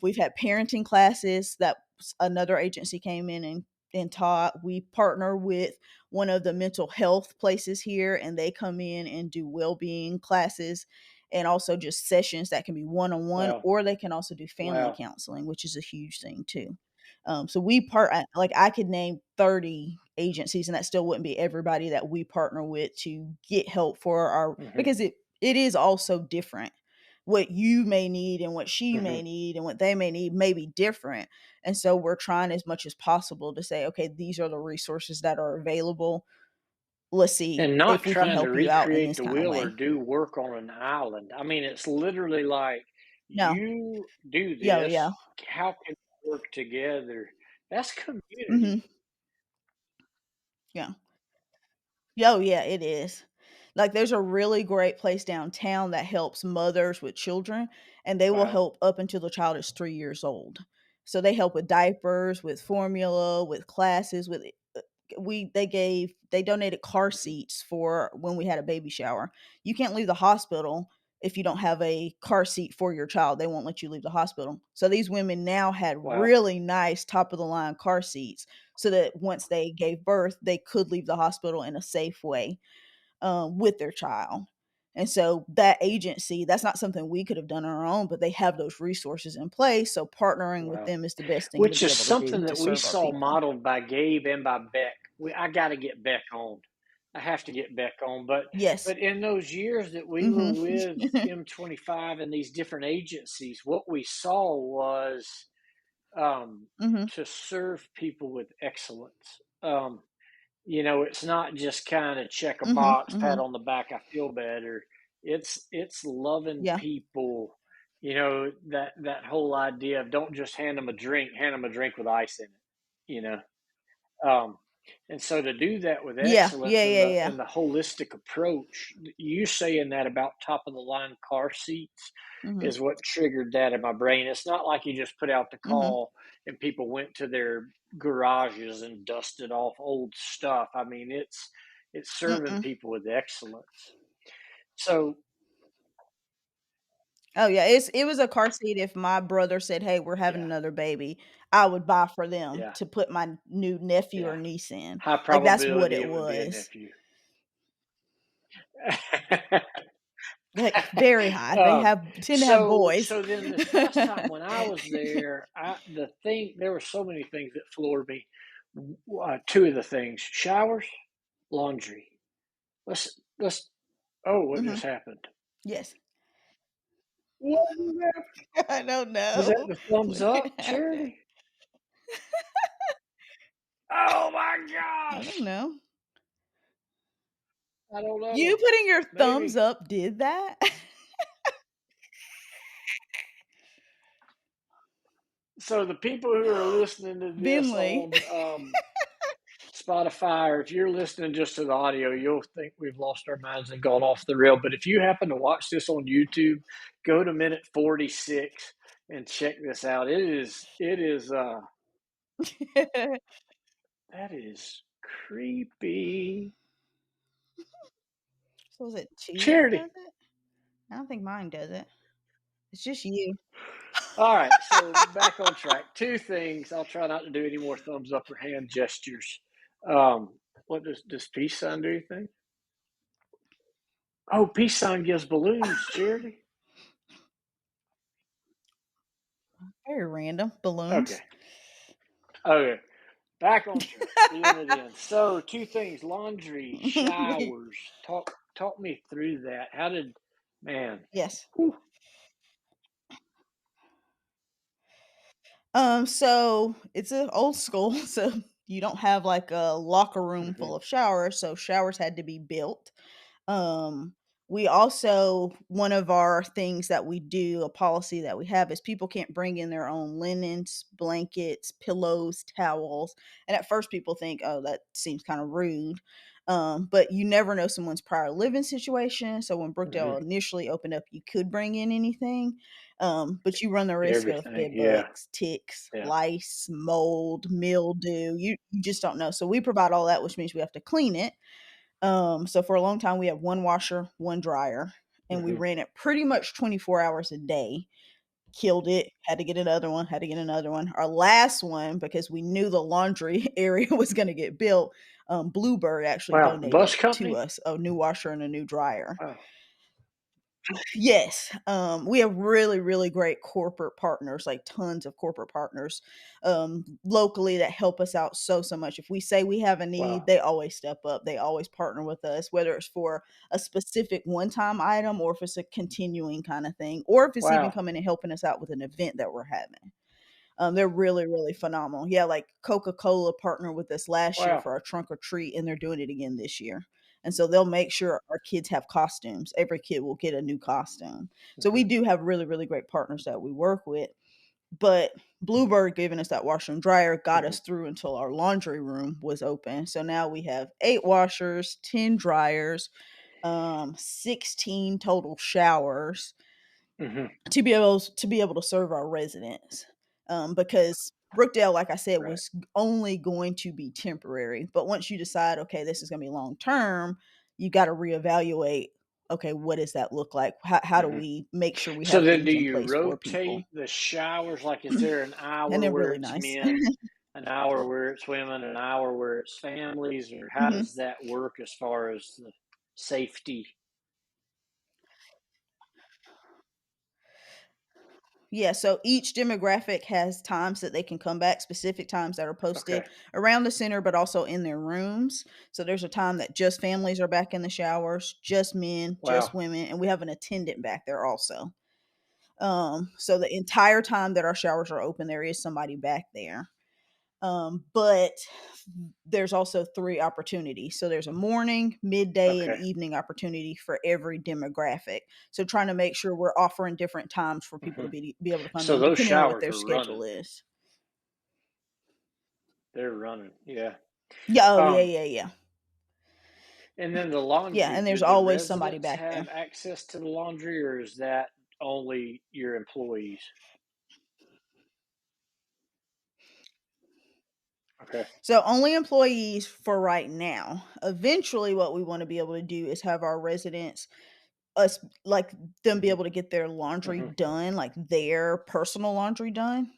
We've had parenting classes that another agency came in and taught. We partner with one of the mental health places here, and they come in and do well-being classes and also just sessions that can be one-on-one, Wow. or they can also do family Wow. counseling, which is a huge thing too. So we like I could name 30 agencies, and that still wouldn't be everybody that we partner with to get help for our Mhm. because it is also different what you may need and what she may Mhm. need and what they may be different. And so we're trying as much as possible to say, okay, these are the resources that are available. Let's see And not if we can trying to help you out in recreate this the kind of wheel or way. do work on an island. I mean, it's literally like, No. you do Yeah, yeah. this, how can we work together? That's Mhm. community. Yeah. Oh, yeah, it is. Like, there's a really great place downtown that helps mothers with children, and they will Wow. help up until the child is 3 years old. So they help with diapers, with formula, with classes, with they donated car Mhm. seats for when we had a baby shower. You can't leave the hospital if you don't have a car seat for your child. They won't let you leave the hospital. So these women now had Wow. really nice top of the line car seats so that once they gave birth, they could leave the hospital in a safe way, with their child. And so that agency, that's not something we could have done on our own, but they have those resources in place. So partnering with Wow. them is the best thing to Which be is able to do something to that we serve our saw people. modeled by Gabe and by Beck. I got to get Beck on. I have to get Beck on. Yes. But in those years that we were Mhm. with M25 and these different agencies, what we saw was um, Mhm. to serve people with excellence. It's not just kind of check a Mhm. box, pat Mhm. on the back, I feel better. It's loving Yeah. people. That whole idea of don't just hand them a drink with ice in it. You know, um, and so to do that with Yeah. excellence Yeah, and yeah, the yeah. and the holistic approach, you saying that about top of the line car seats Mhm. is what triggered that in my brain. It's not like you just put out the Mhm. call and people went to their garages and dusted off old stuff. I mean, it's serving Mm-mm. people with excellence. So Oh, yeah, it was a car seat if my brother said, "Hey, we're having yeah, another baby," I would buy for them yeah, to put my new nephew or yeah. niece in. High Like, that's what probability it it would be a was. nephew. Like, very high. They um, have tend to have so boys. so then this past time when I was there, there were so many things that floored me. Two of the things: showers, laundry. Let's. Oh, what Mhm. just happened? Yes. What just happened? I don't Was that know the thumbs what up, happened. Charity? Oh my I don't gosh! know. I don't You know. putting your thumbs Maybe. up did that? So the people who are listening to this Bentley. on Spotify, or if you're listening just to the audio, you'll think we've lost our minds and gone off the rail. But if you happen to watch this on YouTube, go to minute 46 and check this out. That is creepy. So is it 2 that Charity. does it? I don't think mine does it. It's just you. All right, so back on track. Two things. I'll try not to do any more thumbs up or hand gestures. What does peace sign do anything? Oh, peace sign gives balloons, Charity. Very random. Okay. Balloons. Okay. Back on track. Reeling it in. So two things: laundry, showers. Talk me through that. How did man? Yes. Whew. So it's a old school, so you don't have like a locker room Hmm. full of showers, so showers had to be built. Um, we also one of our things that we do, a policy that we have is people can't bring in their own linens, blankets, pillows, towels. And at first people think, "Oh, that seems kind of rude." But you never know someone's prior living situation. So when Hmm. Brookdale initially opened up, you could bring in anything. But you run the risk of Everything. bed Yeah. bugs, ticks, Yeah. lice, mold, mildew. You just don't know. So we provide all that, which means we have to clean it. So for a long time, we had one washer, one dryer, and we Hmm. ran it pretty much 24 hours a day. Killed it, had to get another one, had to get another one. Our last one, because we knew the laundry area was going to get built, Bluebird actually Wow. The donated bus to company. us a new washer and a new dryer. Wow. Yes, we have really, really great corporate partners, like tons of corporate partners, locally that help us out so much. If we say we have a need, Wow. they always step up. They always partner with us, whether it's for a specific one-time item or if it's a continuing kind of thing, or if it's even Wow. coming and helping us out with an event that we're having. They're really, really phenomenal. Yeah, like Coca-Cola partnered with us last year Wow. for our trunk or treat, and they're doing it again this year. And so they'll make sure our kids have costumes. Every kid will get a new costume. So we Hmm. do have really, really great partners that we work with. But Bluebird giving us that washer and dryer got Hmm. us through until our laundry room was open. So now we have 8 washers, 10 dryers, 16 total showers Hmm. to be able to serve our residents. Because Brookdale, like I said, Right. was only going to be temporary. But once you decide, okay, this is going to be long term, you got to reevaluate. Okay, what does that look like? How do Hmm. we make sure we So have then, do things in you place for people? rotate the showers? Like, is there an And hour they're where really it's nice. men, an hour where it's women, an hour where it's families, or how Mhm. does that work as far as the safety? Yeah, so each demographic has times that they can come back, specific times that are Okay. posted around the center, but also in their rooms. So there's a time that just families are back in the showers, just men, just Wow. women, and we have an attendant back there also. So the entire time that our showers are open, there is somebody back there. But there's also 3 opportunities. So there's a morning, midday, and Okay. evening opportunity for every demographic. So trying to make sure we're offering different times for people Hmm. to be able to come So in those depending on what showers their are schedule running. is. They're running. Yeah. Yeah, oh, yeah, Um, yeah, yeah. and then the Yeah, laundry, and do there's the always somebody residents back have there. access to the laundry, or is that only your employees? Okay. So only employees for right now. Eventually, what we wanna be able to do is have our residents us like, them be Hmm. able to get their laundry Hmm. done, like, their personal laundry done.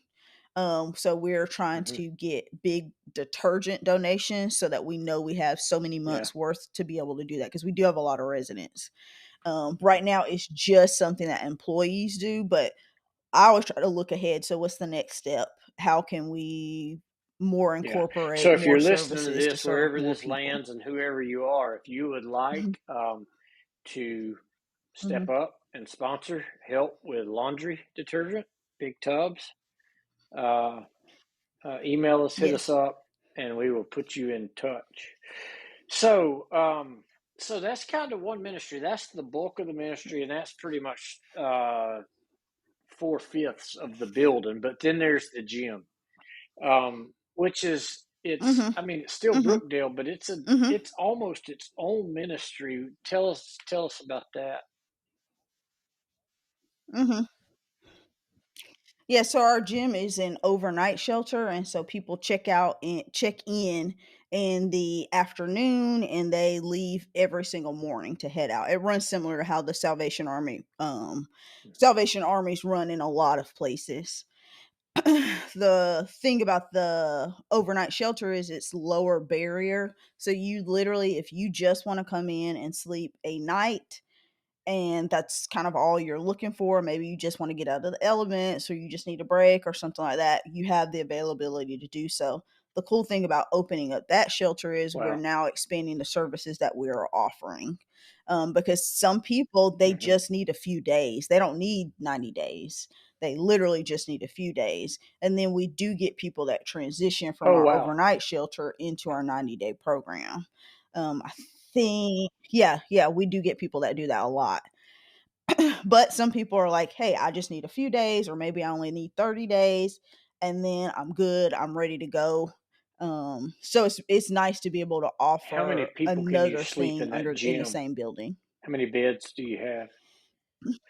So we're trying Hmm. to get big detergent donations so that we know we have so many Yeah. months worth to be able to do that because we do have a lot of residents. Right now, it's just something that employees do, but I always try to look ahead. So, what's the next step? How can we more Yeah. So incorporate if more you're listening to services to this, serve wherever more this people? lands and whoever you are, if you would Mhm, like to step mhm. up and sponsor help with laundry detergent, big tubs, uh, email us, hit us Yes. up, and we will put you in touch. So, so that's kind of one ministry. That's the bulk of the ministry, and that's pretty much 4/5 of the building. But then there's the gym, which is it's. Mhm, I mean, it's still mhm, Brookdale, but mhm, it's almost its own ministry. Tell us about that. mhm. Yeah, so our gym is an overnight shelter, and so people check in the afternoon, and they leave every single morning to head out. It runs similar to how the Salvation Armies run in a lot of places. The thing about the overnight shelter is it's lower barrier. So you literally, if you just want to come in and sleep a night, and that's kind of all you're looking for. Maybe you just want to get out of the elements or you just need a break or something like that. You have the availability to do so. The cool thing about opening up that shelter is we're Wow. now expanding the services that we are offering. Because some people, they Hmm. just need a few days. They don't need 90 days. They literally just need a few days. And then we do get people that transition from Oh our wow. overnight shelter into our 90-day program. I think yeah, yeah, we do get people that do that a lot. But some people are like, "Hey, I just need a few days or maybe I only need 30 days and then I'm good, I'm ready to go." So it's nice to be able to How many offer people can you another sleep thing in that in the gym? same building. How many beds do you have?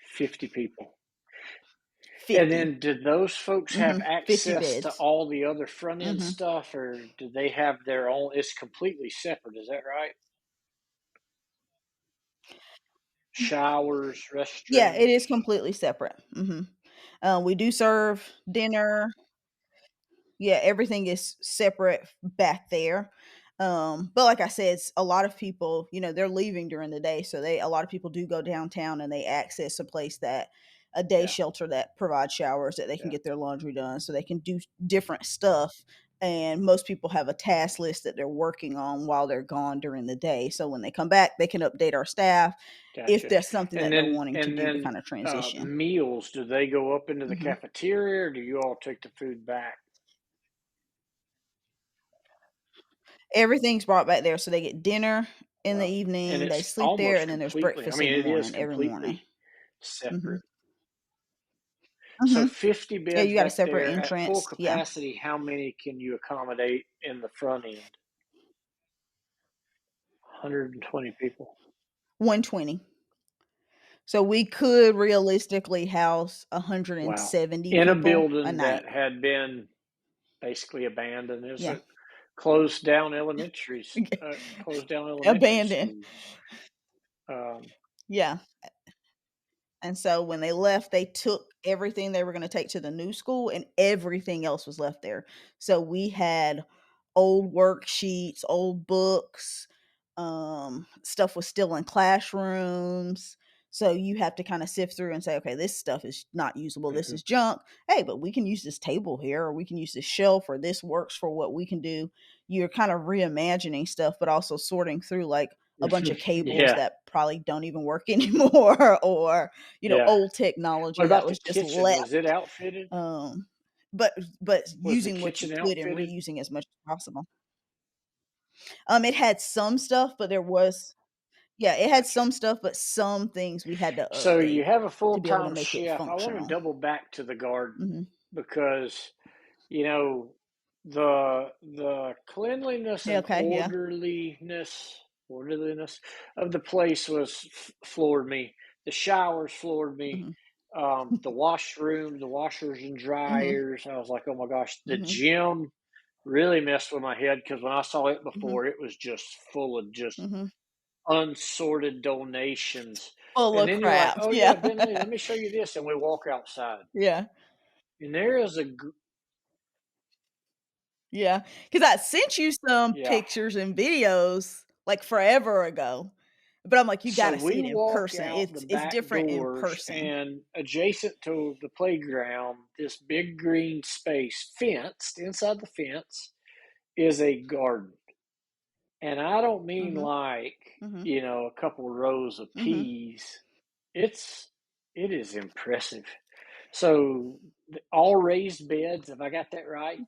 50 people. And 50. then did those folks have Mhm. 50 access to beds. all the other front end Mhm. stuff, or do they have their own? It's completely separate, is that right? Showers, Yeah, it restrooms. is completely separate. Mhm. We do serve dinner. Yeah, everything is separate back there. But like I said, it's a lot of people, they're leaving during the day. So a lot of people do go downtown and they access a place a day Yeah, shelter that provides showers that they can yeah, get their laundry done so they can do different stuff. And most people have a task list that they're working on while they're gone during the day. So when they come back, they can update our staff if gotcha. there's something And that they're then wanting to and do to then kind of transition. meals, do they go up into the Mhm. cafeteria, or do you all take the food back? Everything's brought back there, so they get dinner in the Wow. And evening, they it's sleep there, almost and then there's completely, I breakfast in mean, the it is morning, every morning. completely Mhm. separate. So Mhm. 50 Yeah, beds you got a back separate there at full entrance. Yeah. capacity. How many can you accommodate in the front end? 120 people. 120. So we could realistically house Wow. 170 In a people a building night. that had been basically abandoned. There's Yeah. a closed down elementary Abandoned. school. Um, Yeah. And so when they left, they took everything they were gonna take to the new school, and everything else was left there. So we had old worksheets, old books, stuff was still in classrooms. So you have to kinda sift through and say, "Okay, this stuff is not usable, this mhm. is junk. Hey, but we can use this table here, or we can use this shelf, or this works for what we can do." You're kind of reimagining stuff, but also sorting through, like, a bunch of cables Yeah, that probably don't even work anymore, or yeah. old What technology that about the was just kitchen? Was it left, outfitted? um, but Was the using what you kitchen could and outfitted? reusing as much as possible. It had some stuff, but there was yeah, it had Gotcha. some stuff, but some things we had to So update you have a to be able to full-time make it chef. I want to functional. double back to the garden Mhm. because, you know, the cleanliness Yeah, and okay, yeah. orderliness of the place was floored me. The showers floored me. Mhm. The washroom, the washers and Mhm. dryers. I was like, oh my gosh. The Mhm. gym really messed with my head because when I saw it Mhm. before, it was just full of just Mhm. unsorted donations. Full And of then you're like, crap, oh yeah. yeah, Bentley, let me show you this. And we walk outside. Yeah. And there is Yeah, because I sent you some yeah. pictures and videos, like, forever ago, but I'm like, "You So gotta see we it in walk person." out the It's back different in doors, person. and adjacent to the playground, this big green space, fenced inside the fence, is a garden. And I don't mean Mhm, like, mhm, a couple rows of mhm. peas. It is impressive. So all raised beds, have I got that right?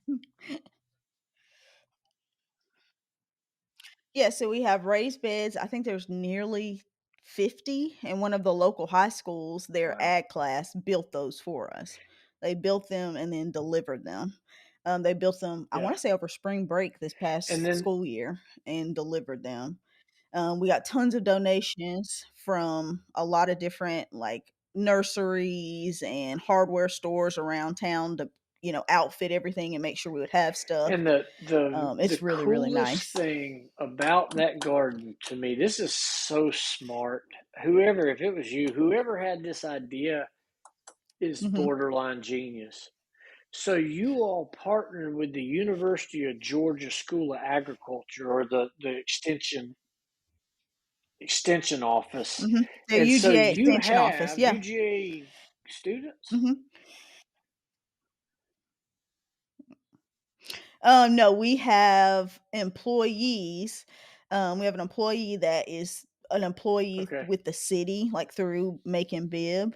Yeah, so we have raised beds. I think there's nearly 50, and one of the local high schools, their Wow. ag class built those for us. They built them and then delivered them. They built them, I Yeah. wanna say over spring break this And past then school year and delivered them. We got tons of donations from a lot of different, like, nurseries and hardware stores around town to, outfit everything and make sure we would have stuff. and the It's really, really coolest nice. thing about that garden to me, this is so smart. Whoever, if it was you, whoever had this idea is Mhm, borderline genius. So you all partnered with the University of Georgia School of Agriculture or the extension office. mhm. The And so UGA you extension office, have yeah. UGA students? Mhm. No, we have employees. We have an employee that is an employee Okay. with the city, like through Macon Bib,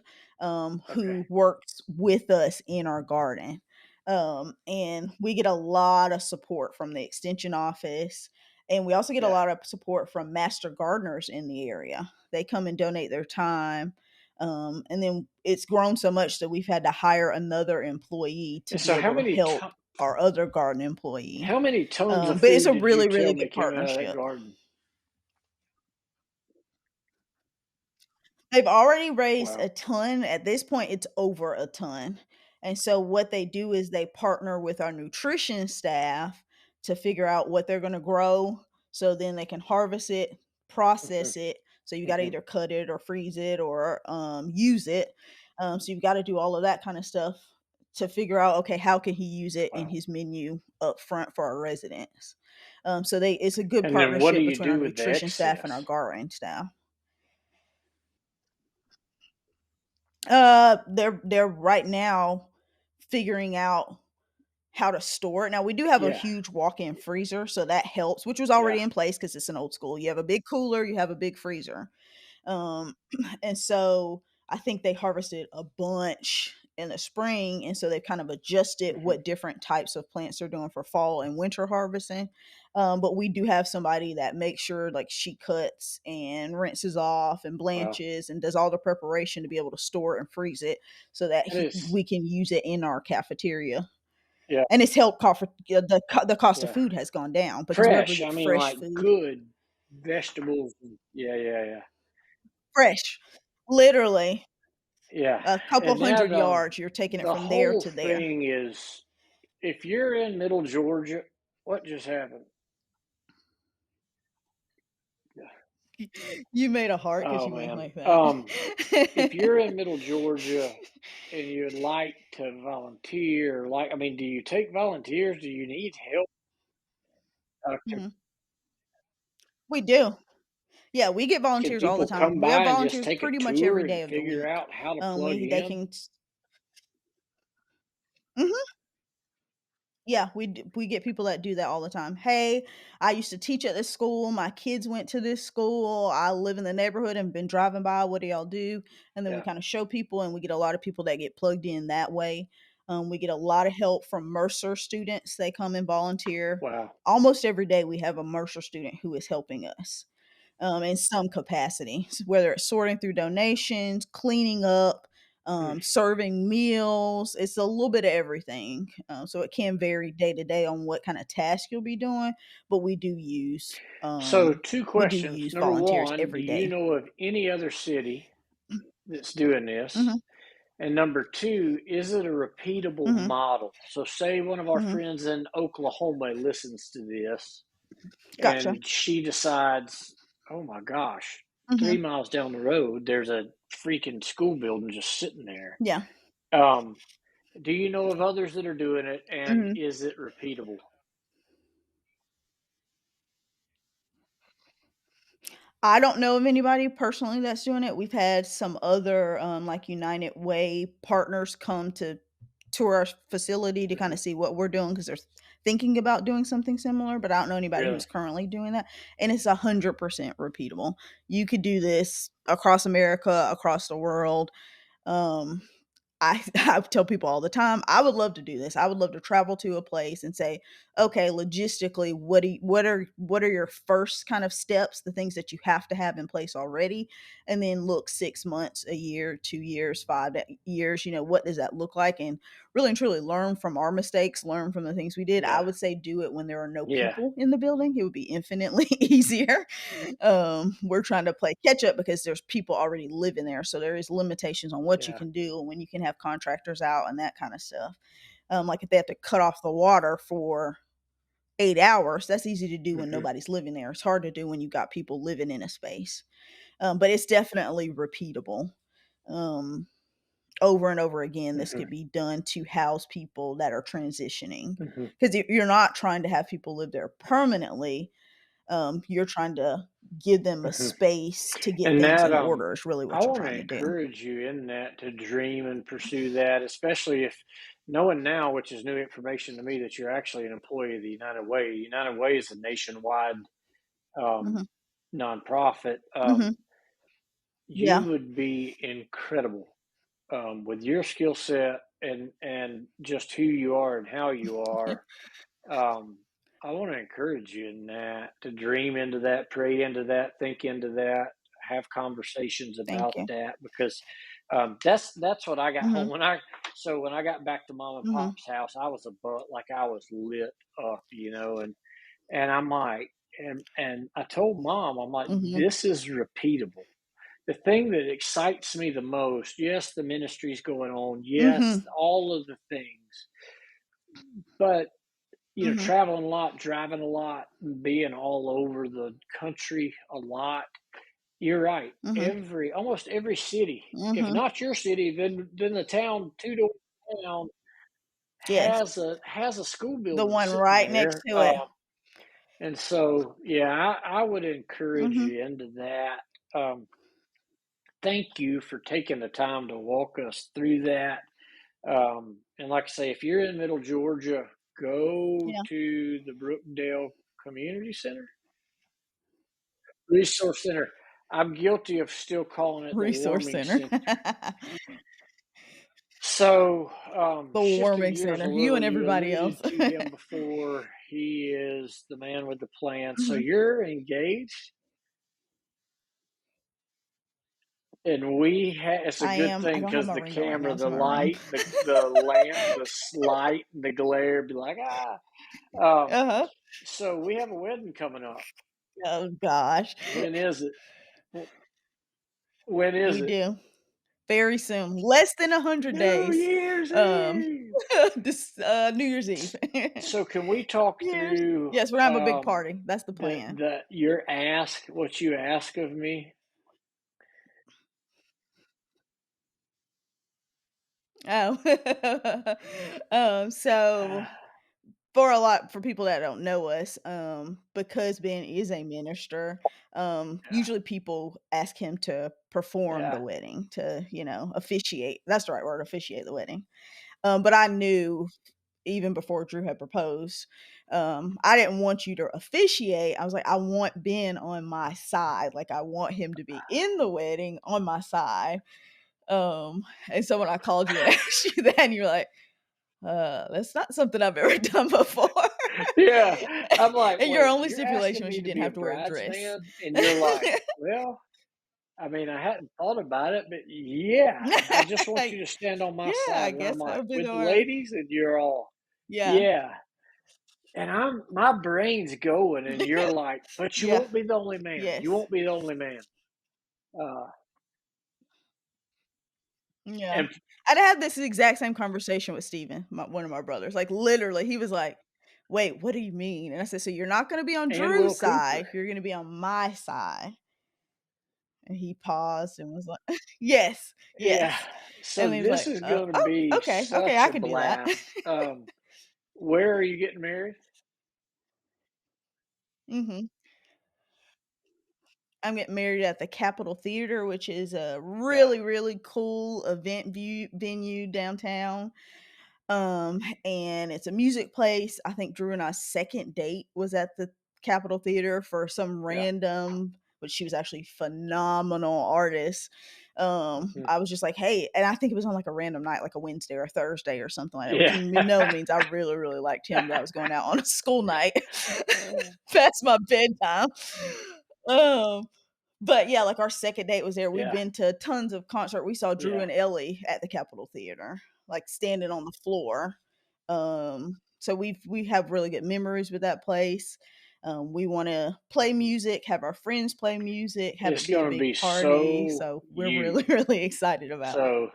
Okay. who works with us in our garden. And we get a lot of support from the extension office. And we also get a Yeah. lot of support from master gardeners in the area. They come and donate their time. And then it's grown so much that we've had to hire another employee to And be so able to help our other garden employee. how many tons of But it's food a did you really, tell really me good came out of that partnership. garden? They've already raised a Wow. ton. At this point, it's over a ton. And so what they do is they partner with our nutrition staff to figure out what they're gonna grow, so then they can harvest it, Mhm. process it. So you gotta Mhm. either cut it or freeze it or, use it. So you've gotta do all of that kinda stuff to figure out, okay, how can he use it in Wow. his menu up front for our residents? So it's a good And then what do partnership you between our do with the nutrition staff and our excess? gardening staff. They're right now figuring out how to store it. Now we do have a Yeah. huge walk-in freezer, so that helps, which was Yeah. already in place because it's an old school. You have a big cooler, you have a big freezer. Um, and so I think they harvested a bunch in the spring, and so they kind of adjusted Mhm. what different types of plants they're doing for fall and winter harvesting. But we do have somebody that makes sure, like, she cuts and rinses off and Wow. blanches and does all the preparation to be able to store it and freeze it so that That is we can use it in our cafeteria. yeah, And it's helped the cost of yeah. food has gone down because we're able to Fresh, I get mean, fresh like, food. good vegetables and yeah, yeah, yeah. Fresh. Literally. Yeah, A couple and now 100 the yards, you're taking it the from there whole to there. thing is if you're in Middle Georgia, what just happened? You made a heart because Oh you went man. like that. If you're in Middle Georgia and you'd like to volunteer, like, I mean, do you take volunteers? Do you need help? Mhm. We do. Yeah, we get Can volunteers all the people time. come We have by and just volunteers take a pretty much tour every and day of the figure week. out how to plug We they in? can Mhm. Yeah, we get people that do that all the time. "Hey, I used to teach at this school. My kids went to this school. I live in the neighborhood and been driving by. What do y'all do?" And then we Yeah. kinda show people, and we get a lot of people that get plugged in that way. We get a lot of help from Mercer students. They come and volunteer. Wow. Almost every day, we have a Mercer student who is helping us, in some capacity, whether it's sorting through donations, cleaning up, Hmm. serving meals. It's a little bit of everything. So it can vary day to day on what kind of task you'll be doing, but So, two we do questions. use Number volunteers one, do every you day. know of any other city that's doing this? Mhm, And number two, is it a repeatable mhm, model? So, say one of our mhm. friends in Oklahoma listens to this Gotcha. and she decides, oh my gosh, Mhm. 3 miles down the road, there's a freaking school building just sitting there. Yeah. Um, do you know of others that are doing it and Mhm. is it repeatable? I don't know of anybody personally that's doing it. We've had some other, like United Way partners come to tour our facility to kinda Hmm. see what we're doing because 'cause they're thinking about doing something similar, but I don't know anybody Really? who's currently doing that, and it's 100% repeatable. You could do this across America, across the world. Um, I I tell people all the time, I would love to do this. I would love to travel to a place and say, okay, logistically, what are your first kind of steps, the things that you have to have in place already, and then look 6 months, a year, 2 years, years. What does that look like? And really and truly learn from our mistakes, learn from the things we did. I Yeah. would say do it when there are no Yeah. people in the building. It would be infinitely easier. We're trying to play catch up because there's people already living there, so there is limitations on what you Yeah. can do and when you can have contractors out and that kind of stuff. Like if they have to cut off the water for 8 hours, that's easy to do when Hmm. nobody's living there. It's hard to do when you've got people living in a space. But it's definitely repeatable. Um, Over and over again, this Hmm. could be done to house people that are transitioning Hmm. because you're not trying to have people live there permanently. You're trying to give them a Hmm. space to get And things that, in order is really I what you're want to trying to do. encourage you in that to dream and pursue that, especially if knowing now, which is new information to me, that you're actually an employee of the United Way. United Way is a nationwide um, Mhm, nonprofit. mhm, You yeah, would be incredible with your skill set and just who you are and how you are. Um, I want to encourage you in that to dream into that, pray into that, think into that, have conversations thank about you. that because that's what I got home Mhm, when I got back to mom and mhm, pop's house. I was a butt, like I was lit up, and I'm like, and I told mom, I'm like, mhm, this is repeatable. The thing that excites me the most, yes, the ministry's going on, yes, mhm, all of the things, but mhm, traveling a lot, driving a lot, being all over the country a lot. You're right. mhm, Almost every city, if mhm. not your city, then the town two doors down Yes, has a school the building one sitting right next there. to it. And so, yeah, I would encourage Mhm, you into that. Um, thank you for taking the time to walk us through that. And like I say, if you're in Middle Georgia, go yeah, to the Brookdale Community Center, Resource Center. I'm guilty of still calling it the resource warming center. center. So, The shifting warming gears a center, you little, and you everybody else. alluded to him before. He is the man with the plan. So Mhm. you're engaged, and it's a I good am. I thing don't have because my the ring on right camera, now, the so my ring. light, the lamp, the light, and the glare be like, ah. Um, Uh-huh. so we have a wedding coming up. Oh gosh. When is it? When is We it? do. Very soon, less than 100 New days. Year's Um, Eve. this, New Year's Eve. So can we talk Years through Yes, we're gonna have a big party. That's the plan. the your ask, what you ask of me? Oh. So for people that don't know us, because Ben is a minister, usually people ask him to perform the Yeah, wedding, to, officiate. That's the right word, officiate the wedding. But I knew even before Drew had proposed, I didn't want you to officiate. I was like, I want Ben on my side. Like, I want him to be in the wedding on my side. And so when I called you and asked you that, and you're like, that's not something I've ever done before. yeah. I'm like, And your wait, only you're stipulation asking was me you to didn't be a have to wear a dress. bridesman, and you're like, well, I mean, I hadn't thought about it, but yeah, I just want you to stand on my Yeah, I side. And guess I'm that like, would be with the the word. ladies, and you're all, Yeah. yeah. And my brain's going, and you're like, but you Yeah. won't be the only man. You Yes. won't be the only man. Uh, Yeah. and I'd had this exact same conversation with Steven, one of my brothers. Like, literally, he was like, "Wait, what do you mean?" And I said, "So you're not gonna be on Will Drew's Cooper. side, you're gonna be on my side." And he paused and was like, "Yes, Yeah. yes." So And he was this like, is going to oh, be okay, okay, such I a can do that." blast. Where are you getting married? Mhm. I'm getting married at the Capitol Theater, which is a Yeah. really, really cool event venue downtown. And it's a music place. I think Drew and I's second date was at the Capitol Theater for some Yeah. random, but she was actually phenomenal artist. Mhm. I was just like, hey, and I think it was on like a random night, like a Wednesday or a Thursday or something like that, which Yeah. in no means I really, really liked him, but I was going out on a school night past my bedtime. Um, but yeah, like our second date was there. We've Yeah. been to tons of concert. We saw Drew Yeah. and Ellie at the Capitol Theater, like standing on the floor. So we have really good memories with that place. We want to play Mhm. music, have our friends play music, have it It's be a going to big be party. so So we're really, you. really excited about it. So,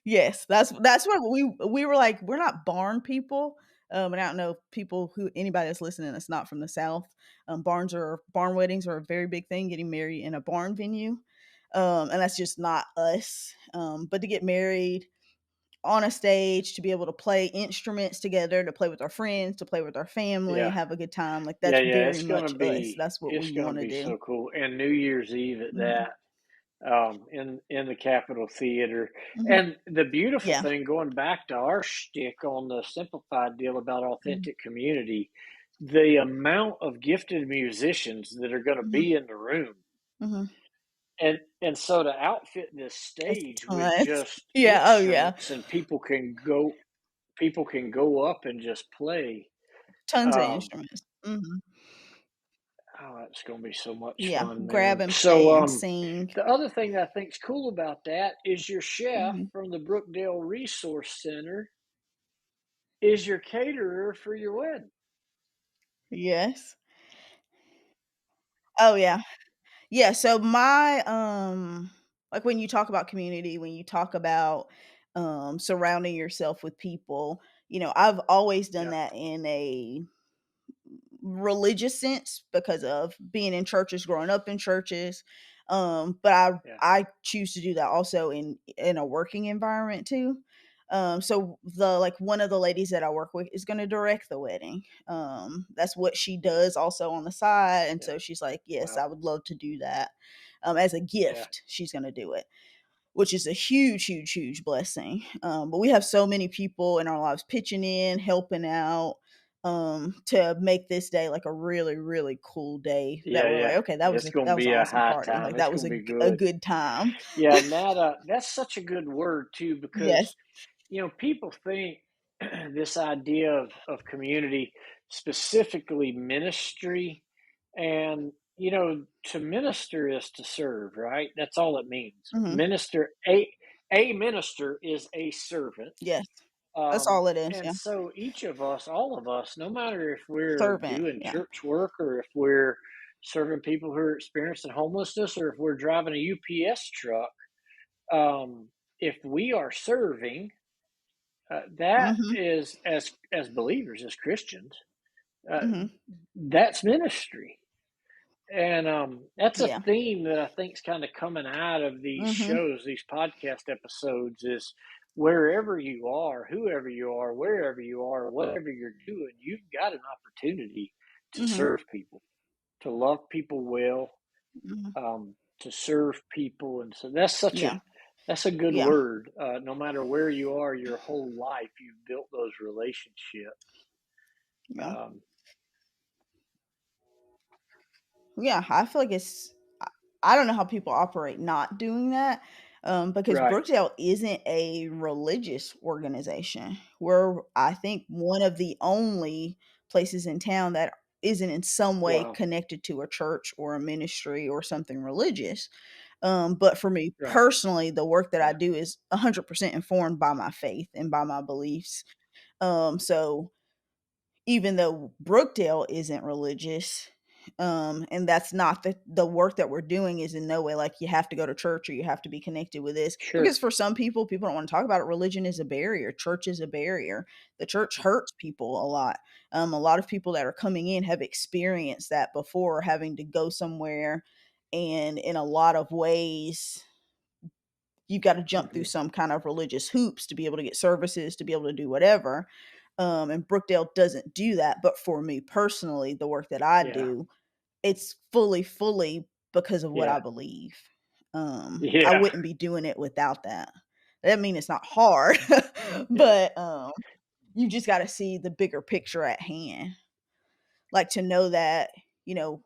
Yes, that's what we were like. We're not barn people, and I don't know if people who anybody that's listening that's not from the South. Barn weddings are a very big thing. Getting married in a barn venue, and that's just not us. But to get married on a stage, to be able to play instruments together, to play with our friends, to play with our family, yeah. have a good time, like Yeah, that's yeah, very much us. That's what it's we gonna want to be do. so cool. And New Year's Eve at Hmm. that, in the Capitol Theater. Hmm. And the beautiful Yeah. thing, going back to our shtick on the simplified deal about Hmm. authentic community, the amount of gifted musicians that are gonna Hmm. be in the room. Hmm. And so to outfit this It's stage with tons. just Yeah. Oh yeah. instruments, and people can go up and just play. Tons of Um, instruments. Mhm. oh, that's going to be so much Yeah, fun, grab man. and So, play and sing. the other thing that I think's cool about that is your chef Mhm. from the Brookdale Resource Center is your caterer for your wedding. Yes. Oh, yeah. Yeah, so like, when you talk about community, when you talk about, surrounding yourself with people, I've always done Yeah, that in a religious sense because of being in churches, growing up in churches. But I yeah, I choose to do that also in a working environment too. So the like one of the ladies that I work with is going to direct the wedding. That's what she yeah, does also on the side, and yeah. so she's like, "Yes, Wow. I would love to do that." As a Yeah, gift, she's going to do it, which is a huge, huge, huge blessing. But we have so many people in our lives pitching in, helping out, to make this day like a really, really cool day that yeah, we're like, yeah. okay, It's going to that was be an a awesome high party. time. Like It's that was going to be a good. good time. Yeah, and that's such a good word too, Yes. because people think this idea of community, specifically ministry, and to minister is to serve, right? That's all it means. Hmm. A minister is a servant. Yes. That's Um, all it is. and Yeah. so each of us, all of us, no matter if we're Servant. doing Yeah. church work or if we're serving people who are experiencing homelessness, or if we're driving a UPS truck, if we are serving, that Mhm. is, as believers, as Christians, uh, Mhm. that's ministry. And that's a Yeah. theme that I think is kind of coming out of these Mhm. shows, these podcast episodes, is wherever you are, whoever you are, wherever you are, whatever you're doing, you've got an opportunity to Mhm. serve people, to love people well, Mhm. to serve people. And so that's a good Yeah. word. No matter where you are, your whole life, you've built those relationships. Yeah. Um, Yeah, I feel like I don't know how people operate not doing that, because right. Brookdale isn't a religious organization. We're, I think, one of the only places in town that isn't in some way Wow. connected to a church or a ministry or something religious. But for me Right. personally, the work that I Yeah. do is 100% informed by my faith and by my beliefs. So even though Brookdale isn't religious, and that's not the work that we're doing is in no way like you have to go to church or you have to be connected with this. Sure. Because for some people don't want to talk about it. Religion is a barrier. Church is a barrier. The church hurts people a lot. A lot of people that are coming in have experienced that before, having to go somewhere, and in a lot of ways you've got to jump through Hmm. some kind of religious hoops to be able to get services, to be able to do whatever. And Brookdale doesn't do that. But for me personally, the work that I Yeah. do, it's fully because of what Yeah. I believe. I Yeah. wouldn't be doing it without that. That doesn't mean it's not hard, Yeah. but you just got to see the bigger picture at hand. Like to know that, you know,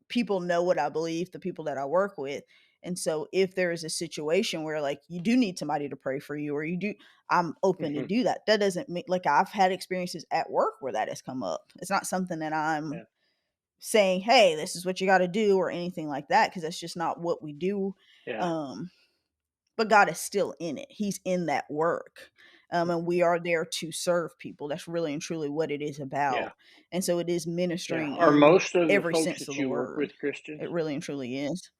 people know what I believe, the people that I work with. And so if there is a situation where like you do need somebody to pray for you or you do, I'm open to Hmm. do that. That doesn't mean like I've had experiences at work where that has come up. It's not something that I'm Yeah. saying, "Hey, this is what you got to do" or anything like that because that's just not what we do. Yeah. Um but God is still in it. He's in that work. And we are there to serve people. That's really and truly what it is Yeah. about. And so it is Yeah. ministering Are in most of the every folks sense of that the you work word. with Christians? It really and truly is.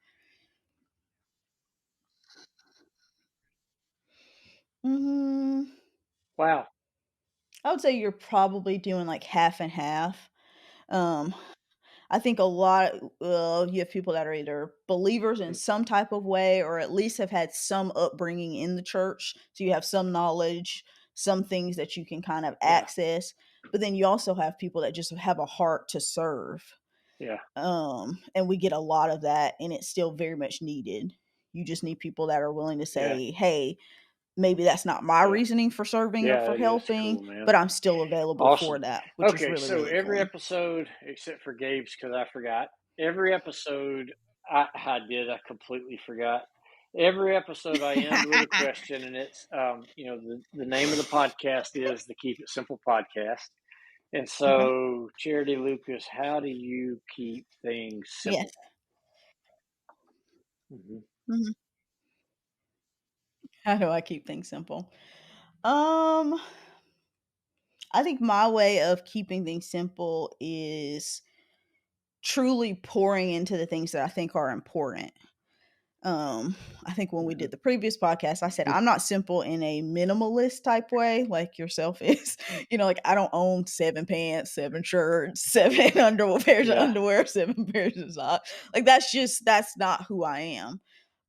Mhm. Wow. I would say you're probably doing like half and half. Um, I think a lot you have people that are either believers in Mm. some type of way or at least have had some upbringing in the church. So you have some knowledge, some things that you can kind of Yeah. access. But then you also have people that just have a heart to serve. Yeah. And we get a lot of that and it's still very much needed. You just need people that are willing to Yeah. say, "Hey, maybe that's not my Yeah. reasoning for serving or Yeah. for That is helping, cool, man. but I'm still available for Awesome. that," which is Okay. really, So really every cool. episode, except for Gabe's, because I forgot, every episode I did, I completely forgot. Every episode I end with a question, and it's, the name of the podcast is the Keep It Simple podcast. And Okay. so, Charity Lucas, how do you keep things Yes. simple? Hmm. Mhm. How do I keep things simple? Um, I think my way of keeping things simple is truly pouring into the things that I think are important. I think when we Hmm. did the previous podcast, I said I'm not simple in a minimalist type way, like yourself is. Like I don't own 7 pants, 7 shirts, seven underwear pairs of Yeah. underwear, 7 pairs of socks. Like that's not who I am.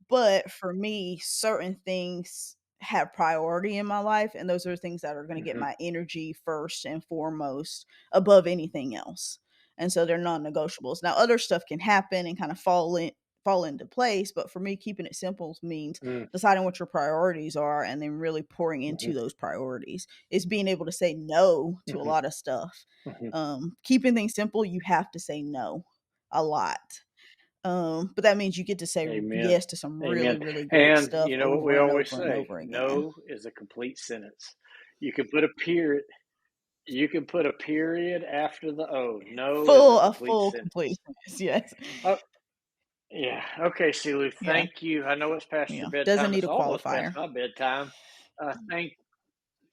But for me, certain things have priority in my life, and those are things that are gonna get Hmm. my energy first and foremost above anything else. And so they're non-negotiables. Now other stuff can happen and kind of fall into place, but for me, keeping it simple means Mm. deciding what your priorities are and then really pouring Hmm. into those priorities. It's being able to say no to a Hmm. lot of stuff. Hmm. Keeping things simple, you have to say no a lot. But that means you get to say Amen. yes to some Amen. really, really great And stuff you know what we over and always over and say, over again. no is a complete sentence. You can put a period you can put a period after the O. No is a A complete full complete sentence. yes. Oh, yeah. Okay, Silu, Yeah, thank you. I know it's past your yeah. Doesn't bedtime. need It's a almost past qualifier. my bedtime.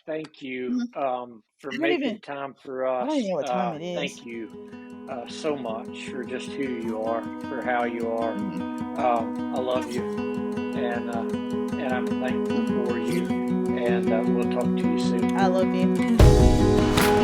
Thank you Mhm. for I don't making even time for I don't even us. know what time it is. Thank you so much for just who you are, for how you are. Mhm. I love you, and I'm thankful Mhm. for you. And we'll talk to you soon. I love you.